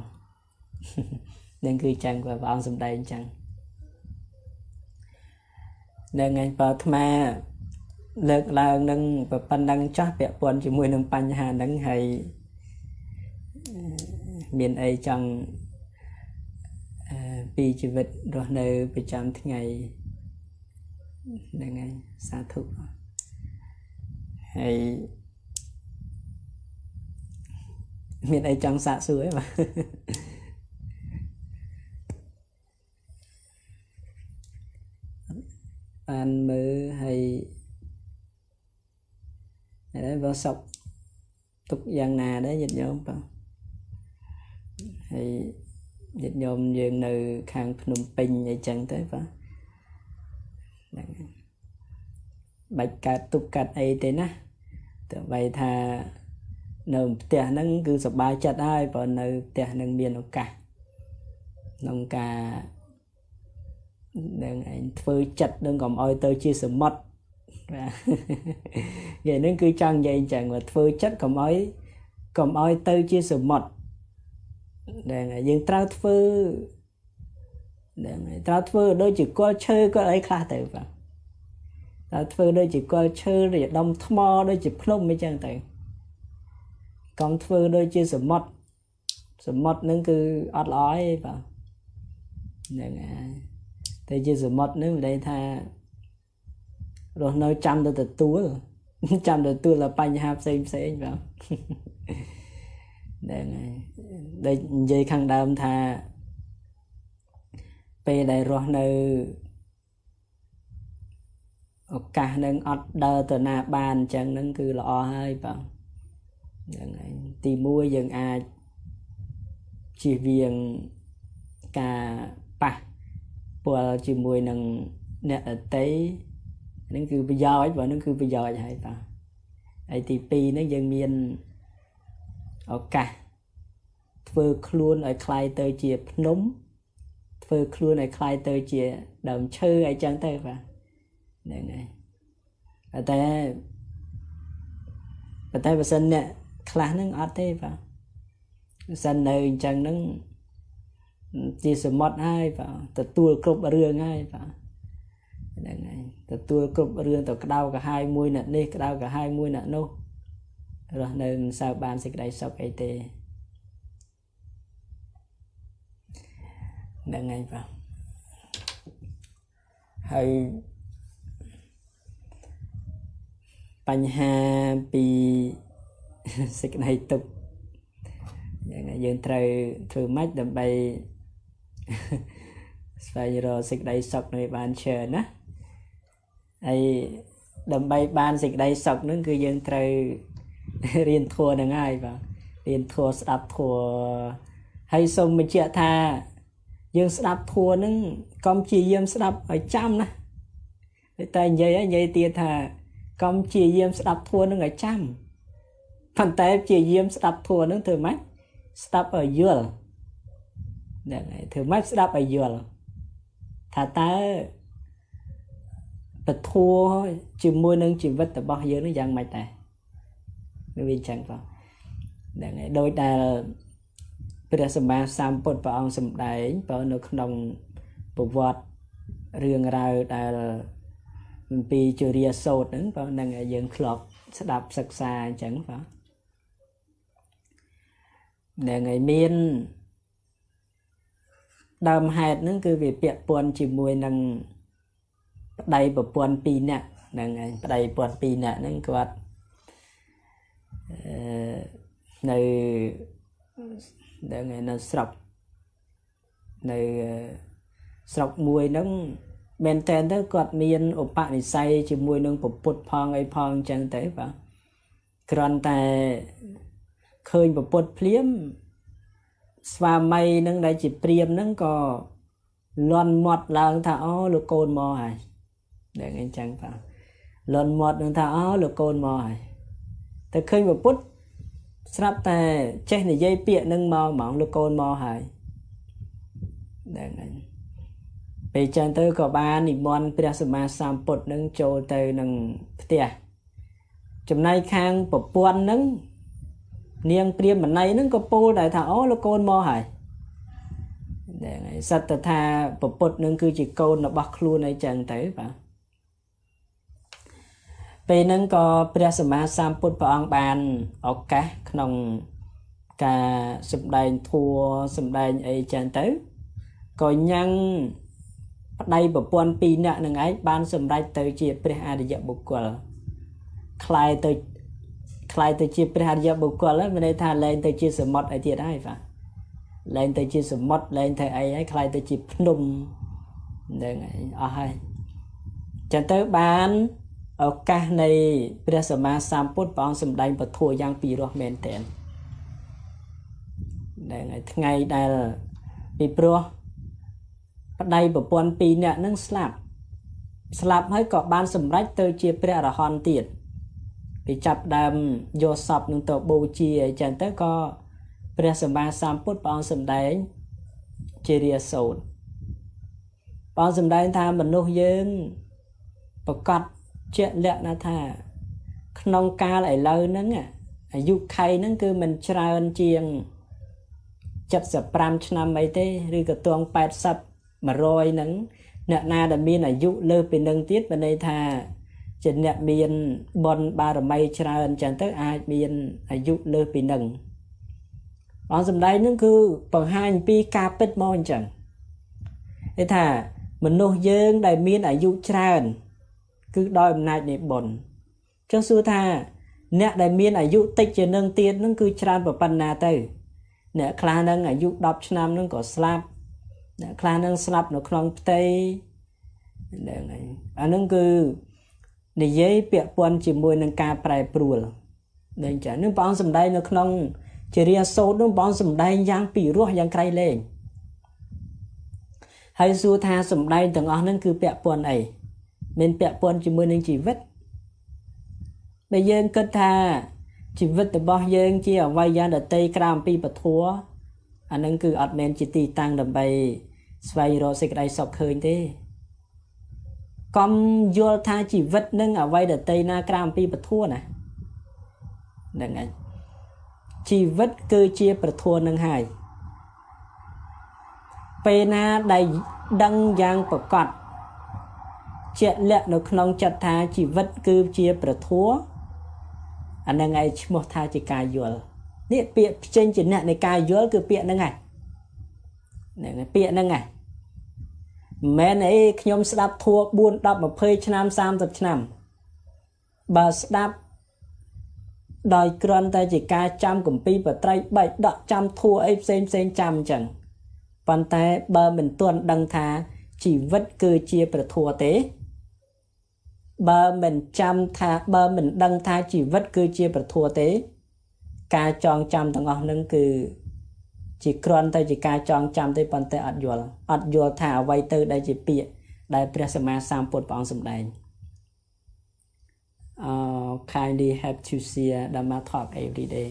នឹងគឺចឹងព្រះអង្គសម្ដែងចឹងហ្នឹងហើយបើអាត្មាលើកឡើងនឹងប៉ុណ្ណឹងចាស់ពាក់ព័ន្ធជាមួយនឹងបញ្ហាហ្នឹងហើយមានអីចង់ពីជីវិតរស់នៅប្រចាំថ្ងៃហ្នឹងហើយសាធុហើយមានអីចង់សាកសួរទេបាទបានមើលហើយហើយបើសពទុកយ៉ាងណាដែរញាតិញោមបាទហើយញាតិញោមយើងនៅខាងភ្នំពេញអីចឹងទៅបាទហ្នឹងបាច់កើតទុកកាត់អីទេណាទោះបីថានៅផ្ទះហ្នឹងគឺសប្បាយចិត្តហើយព្រោះនៅផ្ទះហ្នឹងមានឱកាសក្នុងការនឹងឯងធ្វើចិត្តនឹងកុំឲ្យទៅជាសមុទ្របាទនិយាយហ្នឹងគឺចង់និយាយអញ្ចឹងថាធ្វើចិត្តកុំឲ្យទៅជាសមុទ្រដែលយើងត្រូវធ្វើត្រូវធ្វើដូចជាគល់ឈើក៏អីខ្លះទៅបាទត្រូវធ្វើដូចជាគល់ឈើឬដុំថ្មដូចជាភ្នំអីចឹងទៅកុំធ្វើដូចជាសមុទ្រហ្នឹងគឺអត់ល្អទេបាទហ្នឹងហើយតែជាសមុទ្រហ្នឹងមានន័យថារស់នៅចាំទៅទទួលបញ្ហាផ្សេងបាទហ្នឹងហើយដែលនិយាយខាងដើមថាពេលដែលរស់នៅឱកាសនឹងអត់ដើរទៅណាបានអញ្ចឹងហ្នឹងគឺល្អហើយបាទ อย่างไรตีมวยยังอาchỉ viên cả pa của chỉ mùi nằng nè ở tế nó cứ bây giờ ấy và nó cứ bây giờ ấy hay ta ấy thì pi nó dân miền ở cả vừa luôn ở khai tới chia nấm vừa luôn ở khai tới chia đầm chơi ấy chẳng tới và này này ở đây và sân nè khai nó ở thế và sân này chẳng nó chỉ sự mót ai và tự tua cướp rương ai và tự tua cướp rương tự đau cả hai mũi nè đi đau cả hai mũi nè nô rồi nên sao bạn sẽ đây sau cái tê đang ngay vào hay bánh ha bị sẽ này tục dân trời thử mách đầm bay phải rồi dịch đây sọc này bạn chờ nè ai đầm bay ban dịch đây sọc nó cứ dân trời riêng thua là ngay và riêng thua đạp thua hay xong mình chia tha dân đạp thua nó công chi dân đạp ở trăm nè người ta vậy tiền thà công chi dân đạp thua nó ở trăm phần tay chi dân đạp thua nó thử mách stop ở dưới thử mách stop ở dưới thà ta bật thua chỉ môi nâng chỉ vật tập bao nhiêu nó giang mạch này nó viên chẳng vào đôi ta bây giờ mà sam bột vào ông sầm đáy vào nó không đồng bộ vọt riêng ra ta bị chửi ria sốt nữa vào năng dân clock stop sắc xa chẳng vào để ngày miên đam hạt nó cứ về bịa buồn chỉ mùi năng đầy bờ buồn pì nè năng đầy buồn pì nè nó quạt nơi để ngày nó sọc nơi sọc mùi nó bên trên đó quạt miên ốp bạn thì say chỉ mùi nó bột bột phong ấy phong chẳng tới vào còn tại khơi một bột phím và mày nâng đại chỉ priêm nâng có loan mọt là thảo lục côn mò hài để anh chẳng phải loan mọt nâng thảo lục côn mò hài ta khơi một bút sắp ta chết này dây piện nâng mò mỏng lục côn mò hài để anh bây chân tới có ba nị bon prasma sam bột nâng trôi tới nâng tia chấm nay khang bột buôn nâng niềng priêm mình này nó có pol đại thảo là côn mò hài để sát tha bột nó cứ chỉ côn là bắc luôn này chẳng tới và về nó có prasma sam bột bằng bàn ở cá nòng cả sụp đài thua sụp đài ấy chẳng tới coi nhang đây bột buôn pi nè nằng ấy ban sụp đài tới chia preh để dập bột quờ khai tới khai tới chia preh bột quờ là bên đây thà lên tới chia sầm mót ấy thiệt hay phải lên tới chia sầm mót lên tới ấy khai tới chia nung để này ở hay chẳng tới ban ở cả này prasma sam bột bằng sụp đài bột thua giang pi rồi men tên để ngày đây là pi pro đây bộ phận pi nè nâng slapให้có ban sầm rách tới chia pre là hòn tiền bị chập đam vô sập nâng tổ bù chia chẳng tới có pre sầm ba sam put bằng sầm đấy chia ria sầu bằng sầm đấy tha mình nuôi dương bọc cọt chuyện lẹ na tha nông ca lại lâu nâng du khay nâng cứ mình tràn chiêng chặt sập pram năm mấy thế rồi cái tuồng bẹt sập mà rồi nắng nè na đã miên là dụ lơ bên nâng tiết bên đây thà trên nè miên bon ba rồi mây tràn chẳng tới ai miên là dụ lơ bên nâng bọn dùm đây nó cứ bằng hai pi capet mon chẳng thế thà mình nô dương đại miên là dụ tràn cứ đòi này để bồn cho xưa thà nè đại miên là dụ tích trên nâng tiết nó cứ tràn vào pan na tới nè khla nâng là dụ đọc năm nó có slap khá năng slap nó không tây anh nâng cứ để giấy bịa quân chỉ mùi nâng ca prai pruol nên chả nếu bọn sầm đây nó không chỉ riêng số nó bọn sầm đây giang bị ruột giang cay lên hay xua tha sầm đây từng ở nên cứ bẹ buồn ấy nên bẹ buồn chỉ mới nên chỉ vết bây giờ kết tha chỉ vết từ bao giờ chỉ ở vay giang để tây cam pi bật thua anh nên cứ ọt men chỉ tì tăng đầm bay xoay rồi sẽ cái sọc khơi thế con vô tha chỉ vết nâng ở vay để tây na cam pi bật thua này đừng ngay chỉ vết cơ chia bật thua nâng hai pe na đầy đăng giang bật cọt chuyện lẹ nó không chặt tha chỉ vết cơ chia bật thua anh đang ngay một tha chỉ cài vô nè bịa trên chỉ nè này cài vô cứ bịa nâng ngày này bịa nâng ngày mẹ này nhom đáp thua buôn đáp một phơi năm sam tập năm bà đáp đòi cron ta chỉ ca trăm cùng pi và trai bảy đọ trăm thua ấy xem trăm chẳng bàn tay bà mình tuần đăng thà chỉ vất cơ chia và thua tế bà mình trăm thà bà mình đăng thà chỉ vất cơ chia và thua tế ca chọn trăm thằng ngọc nâng cứ chỉ cron ta chỉ ca chọn trăm tới bàn tay ọt vô thả vay từ đây chỉ bịa đại presma sam bột bóng sầm đầy kindly have to see Dhamma talk every day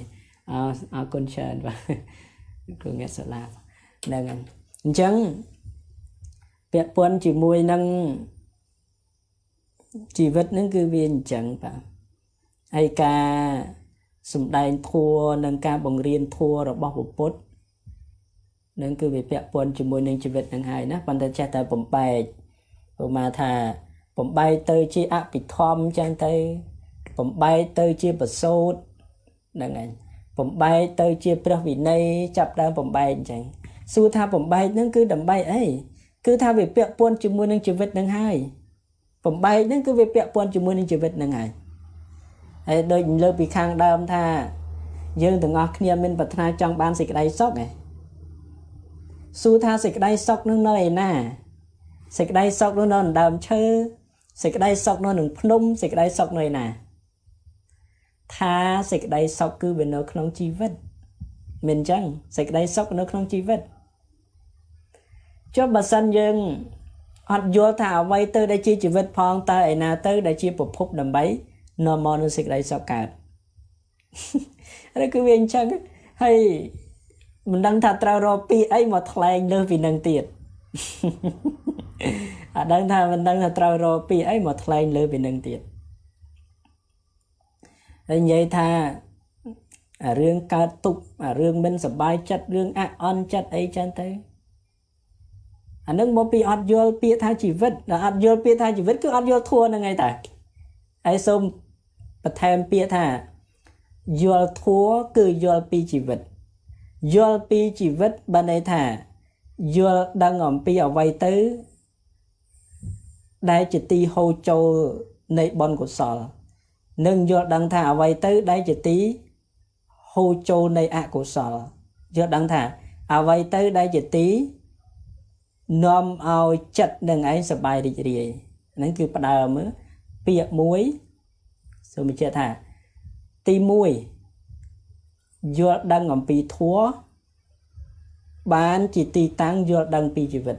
គុណច្រើនបាទគ្រូអ្នកសាលាហ្នឹងអញ្ចឹងពាក់ព័ន្ធជាមួយនឹងជីវិតហ្នឹងគឺវាអញ្ចឹងបាទហើយការសម្ដែងធម៌និងការបង្រៀនធម៌របស់ពុទ្ធនឹងគឺវាពាក់ព័ន្ធជាមួយនឹងជីវិតហ្នឹងហើយណាប៉ុន្តែចេះតែបំបែកព្រោះមកថាបំបែកទៅជាអភិធម្មអញ្ចឹងទៅបំបែកទៅជាបសោតហ្នឹងហើយបំបែកទៅជាព្រះវិន័យចាប់ដើមបំបែកអញ្ចឹងសួរថាបំបែកហ្នឹងគឺដើម្បីអីគឺថាវាពាក់ព័ន្ធជាមួយនឹងជីវិតហ្នឹងហើយបំបែកហ្នឹងគឺវាពាក់ព័ន្ធជាមួយនឹងជីវិតហ្នឹងហើយហើយដូចលើកពីខាងដើមថាយើងទាំងអស់គ្នាមានប្រាថ្នាចង់បានសេចក្តីសុខឯងសួរថាសេចក្តីសុខនឹងនៅឯណាសេចក្តីសុខនោះនៅដើមឈើសេចក្តីសុខនៅនឹងភ្នំសេចក្តីសុខនៅឯណាថាសេចក្តីសុខគឺវានៅក្នុងជីវិតមិនអញ្ចឹងសេចក្តីសុខនៅក្នុងជីវិតចុះបើសិនយើងអត់យល់ថាអ្វីទៅដែលជាជីវិតផងតើឯណាទៅដែលជាប្រភពដើម្បីនាំមកនូវសេចក្តីសុខកើតឬគឺវាអញ្ចឹងហើយមិនដឹងថាត្រូវរកពីអីមកថ្លែងលើពីនឹងទៀតអត់ដឹងថាមិនដឹងថាត្រូវរកពីអីមកថ្លែងលើពីនឹងទៀតហើយនិយាយថារឿងកើតទុករឿងមិនសប្បាយចិត្តរឿងអអន់ចិត្តអីចឹងទៅអានឹងមកពីអត់យល់ពាក្យថាជីវិតអត់យល់ពាក្យថាជីវិតគឺអត់យល់ធัวហ្នឹងឯងតាហើយសូមបន្ថែមពាក្យថាយល់ធัวគឺយល់ពីជីវិតយល់ពីជីវិតបានន័យថាយល់ដឹងអំពីអ្វីទៅដែលជាទីហូរចូលនៃបុណ្យកុសលនិងយល់ដឹងថាអ្វីទៅដែលជាទីហូរចូលនៃអកុសលយល់ដឹងថាអ្វីទៅដែលជាទីនាំឲ្យចិត្តនឹងឯងសប្បាយរីករាយហ្នឹងគឺផ្ដើមពាក្យមួយសូមបញ្ជាក់ថាទី1យល់ដឹងអំពីធម៌បានជាទីតាំងយល់ដឹងពីជីវិត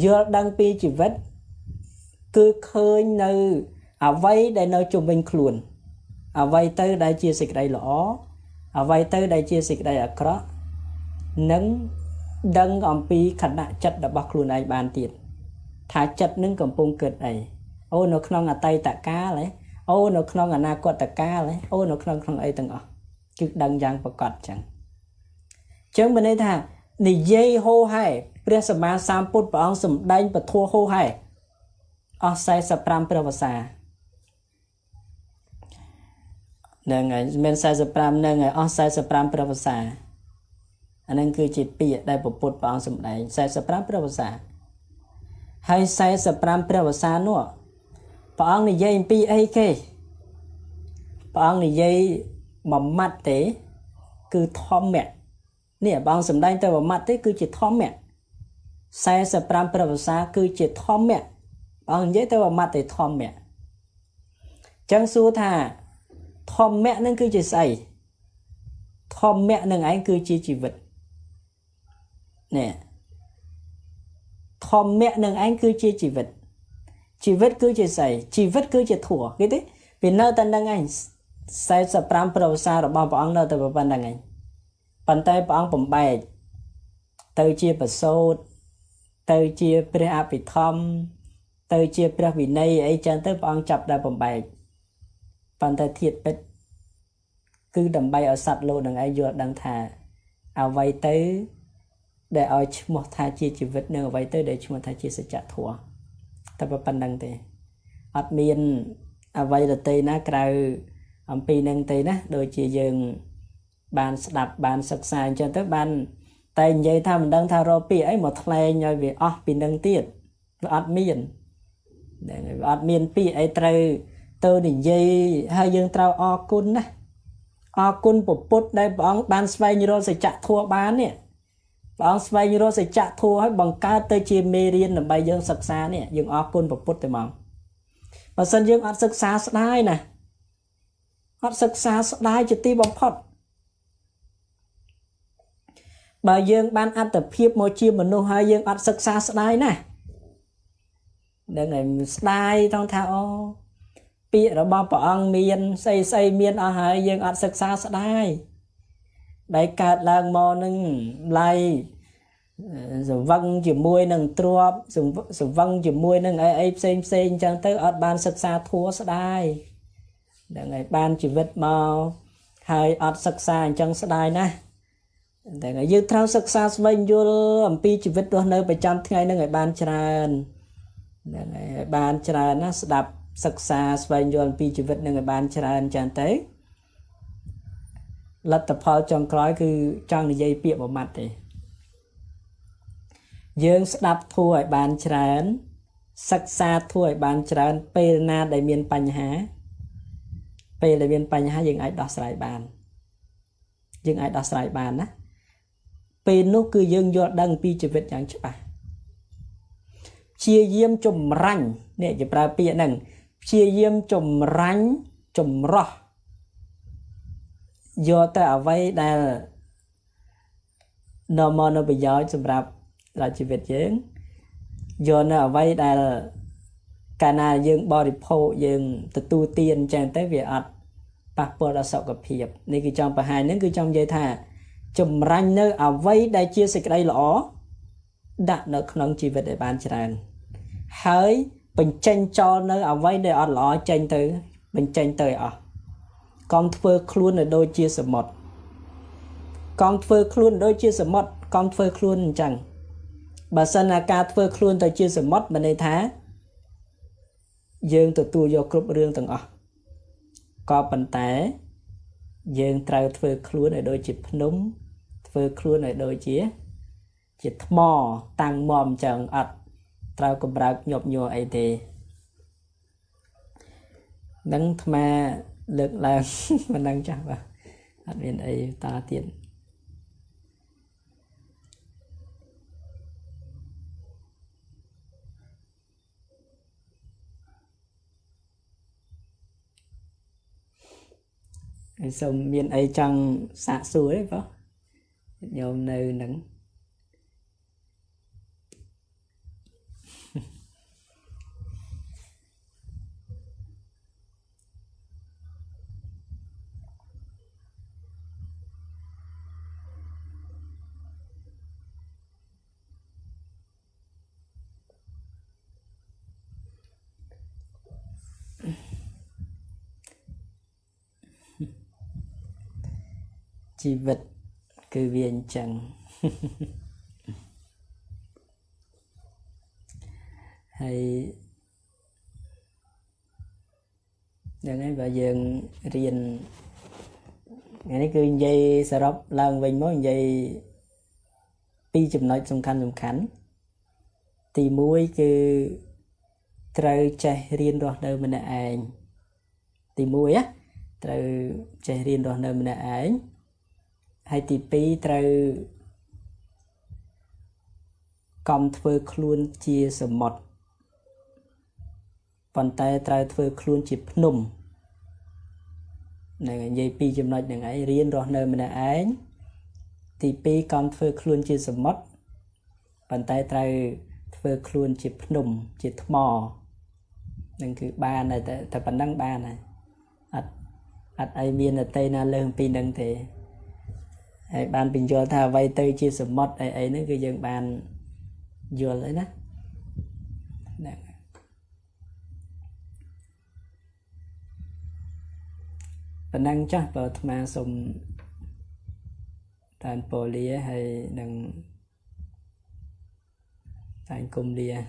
យល់ដឹងពីជីវិតគឺឃើញនៅអ្វីដែលនៅជុំវិញខ្លួនអ្វីទៅដែលជាសេចក្តីល្អអ្វីទៅដែលជាសេចក្តីអាក្រក់និងដឹងអំពីខណៈចិត្តរបស់ខ្លួនឯងបានទៀតថាចិត្តនឹងកំពុងកើតអីអូនៅក្នុងអតីតកាលអូនៅក្នុងអនាគតកាលអូនៅក្នុងអីទាំងអស់គឺដឹងយ៉ាងប្រកបចឹងចឹងមានន័យថានិយាយហូហែព្រះសម្មាសម្ពុទ្ធព្រះអង្គសម្ដែងពធហូហែអស់45ព្រះវស្សាហ្នឹងហើយមាន45ហ្នឹងហើយអស់45ព្រះវស្សាអាហ្នឹងគឺជាពាក្យដែលពុទ្ធព្រះអង្គសម្ដែង45ព្រះវស្សាហើយ45ព្រះវស្សានោះព្រះអង្គនិយាយអំពីអីគេព្រះអង្គនិយាយមួយម៉ាត់ទេគឺធម្មៈនេះព្រះអង្គសម្ដែងទៅមួយម៉ាត់ទេគឺជាធម្មៈ45ព្រះវស្សាគឺជាធម្មៈព្រះអង្គនិយាយទៅមួយម៉ាត់ទេធម្មៈចឹងសួរថា thom mẹ nâng cứ chỉ say thom mẹ nâng ấy cứ chỉ vật nè thom mẹ nâng ấy cứ chỉ vật cứ chỉ vật cứ chỉ thua cái đấy vì nơi tân đăng anh sai sập ram pro sa rồi bao bóng nơi từ bên đăng anh bàn tay bóng bấm bài từ chia bờ sâu từ chia pre api thom từ chia pre vị này ấy chân tới bóng chập ra bấm bài bàn tay thiệt bết cứ đầm bay ở sạch luôn đằng ai vô đằng thà ao vay tới để ở một thà chia chỉ vật nữa vay tới để một thà chia sẽ trả thua tập ban đằng thế admin ao vay là tây ná cào pi nâng tây ná đôi chia dừng bàn đạp bàn sặc sài cho tới bàn tay vậy tham đằng thà rồi pi ấy một thay nhoi về pi nâng tiệt admin để admin pi ấy trời tôi định dây hai dương trao o cun á o cun bộ put đây bóng ban svay như sẽ chặt thua bán nè bóng svay như sẽ chặt thua hết bằng cá tơi chia mê riêng là bay dương sặc xa nè dương o cun bộ put thì mong và sân dương ăn sặc xa đai nè ăn sặc xa đai chỉ ti bóng phật bà dương ban ăn tập hiệp một chiều mà nô hai dương ăn sặc xa đai nè đây này đai trong thao pi rồi bao bỏng miên xây miên ở hai dương ăn sực xa đai đại cát lang mò nưng lai rồi văng chỉ môi nưng truop rồi văng chỉ môi nưng ấy xem chẳng tới ở ban sực xa thua đai để ngày ban chỉ vết màu hai ăn sực xa chẳng đai nè để ngày dương thao sực xa bên vô làm pi chỉ vết đôi nơi 100 ngày nưng ngày ban tràn để ngày ban tràn nó đạp sặc xa xoay nhon pi chỉ vật nâng bàn tràn tràn tới lật tập phao trong cõi cứ trong dây bịa vào mặt thì dương đạp thua bàn tràn sặc xa thua bàn tràn pe na đại miền Pành Há pe đại miền Pành Há dương ai đọt sải bàn á pe nó cứ dương vô đăng pi chỉ vật chẳng chả chia diêm chùm ranh nè chỉ pra pi nằng chia diêm chùm ranh chùm rọ do ta ở vây đà nó mò nó bị gió chùm rạp là chỉ việc dưỡng do nó ở vây đà cả na dương body po dương từ tu tiên trang tới việc ắt bạc bờ là sọc gặp hiệp này cứ trong bà hai nữa cứ trong dây thà chùm ranh nơi ở vây đà chia sẻ đây lõ đặt nó không chỉ việc để bán tràn hơi bình tranh cho nơi ở vây để ở lõ tranh tới bình tranh tới ở con phơi luôn ở đôi chia sẻ một con phơi luôn đôi chia sẻ một con phơi luôn chẳng bà sân là ca phơi luôn tới chia sẻ một mà này thá dương từ tu vô cướp riêng từng ở có bàn té dương trao phơi luôn ở đôi chip núm phơi luôn ở đôi chia chỉ mò tăng mòm chẳng ắt trao cầm bạc nhộp nhựa ấy thì nâng mà lực là mà nâng chắc vào ở bên ấy ta tiền xong miền ấy chẳng xạ suối đấy phải nhôm nơi nắng chi vật cứ viên chẳng hay đừng ấy bây giờ riêng ngày này cứ dây sờ róc lần mình mỗi dây pi chụp nói song khánh thì mũi cứ trời chạy riêng rồi đâu mình ảnh thì mũi á trời chạy riêng rồi đâu mình ảnh hay thì pi trời cầm thưa luôn chia sẻ một bàn tay trời thưa luôn chip nùm này dây pi chấm nói này ấy riêng rồi nơi mình ấy thì pi con phơi khuôn chia sầm mất bàn tay tay phơi khuôn chia nùng chia mò nên cứ ba này tại bản năng ba này ai miên là tây na lương pi nâng thì ai ban bình cho tha vay tây chia sầm mất ấy nó cứ dân ban vừa lấy đó bản năng chắc vào mà sum tàn poly hay đằng tàn cung lia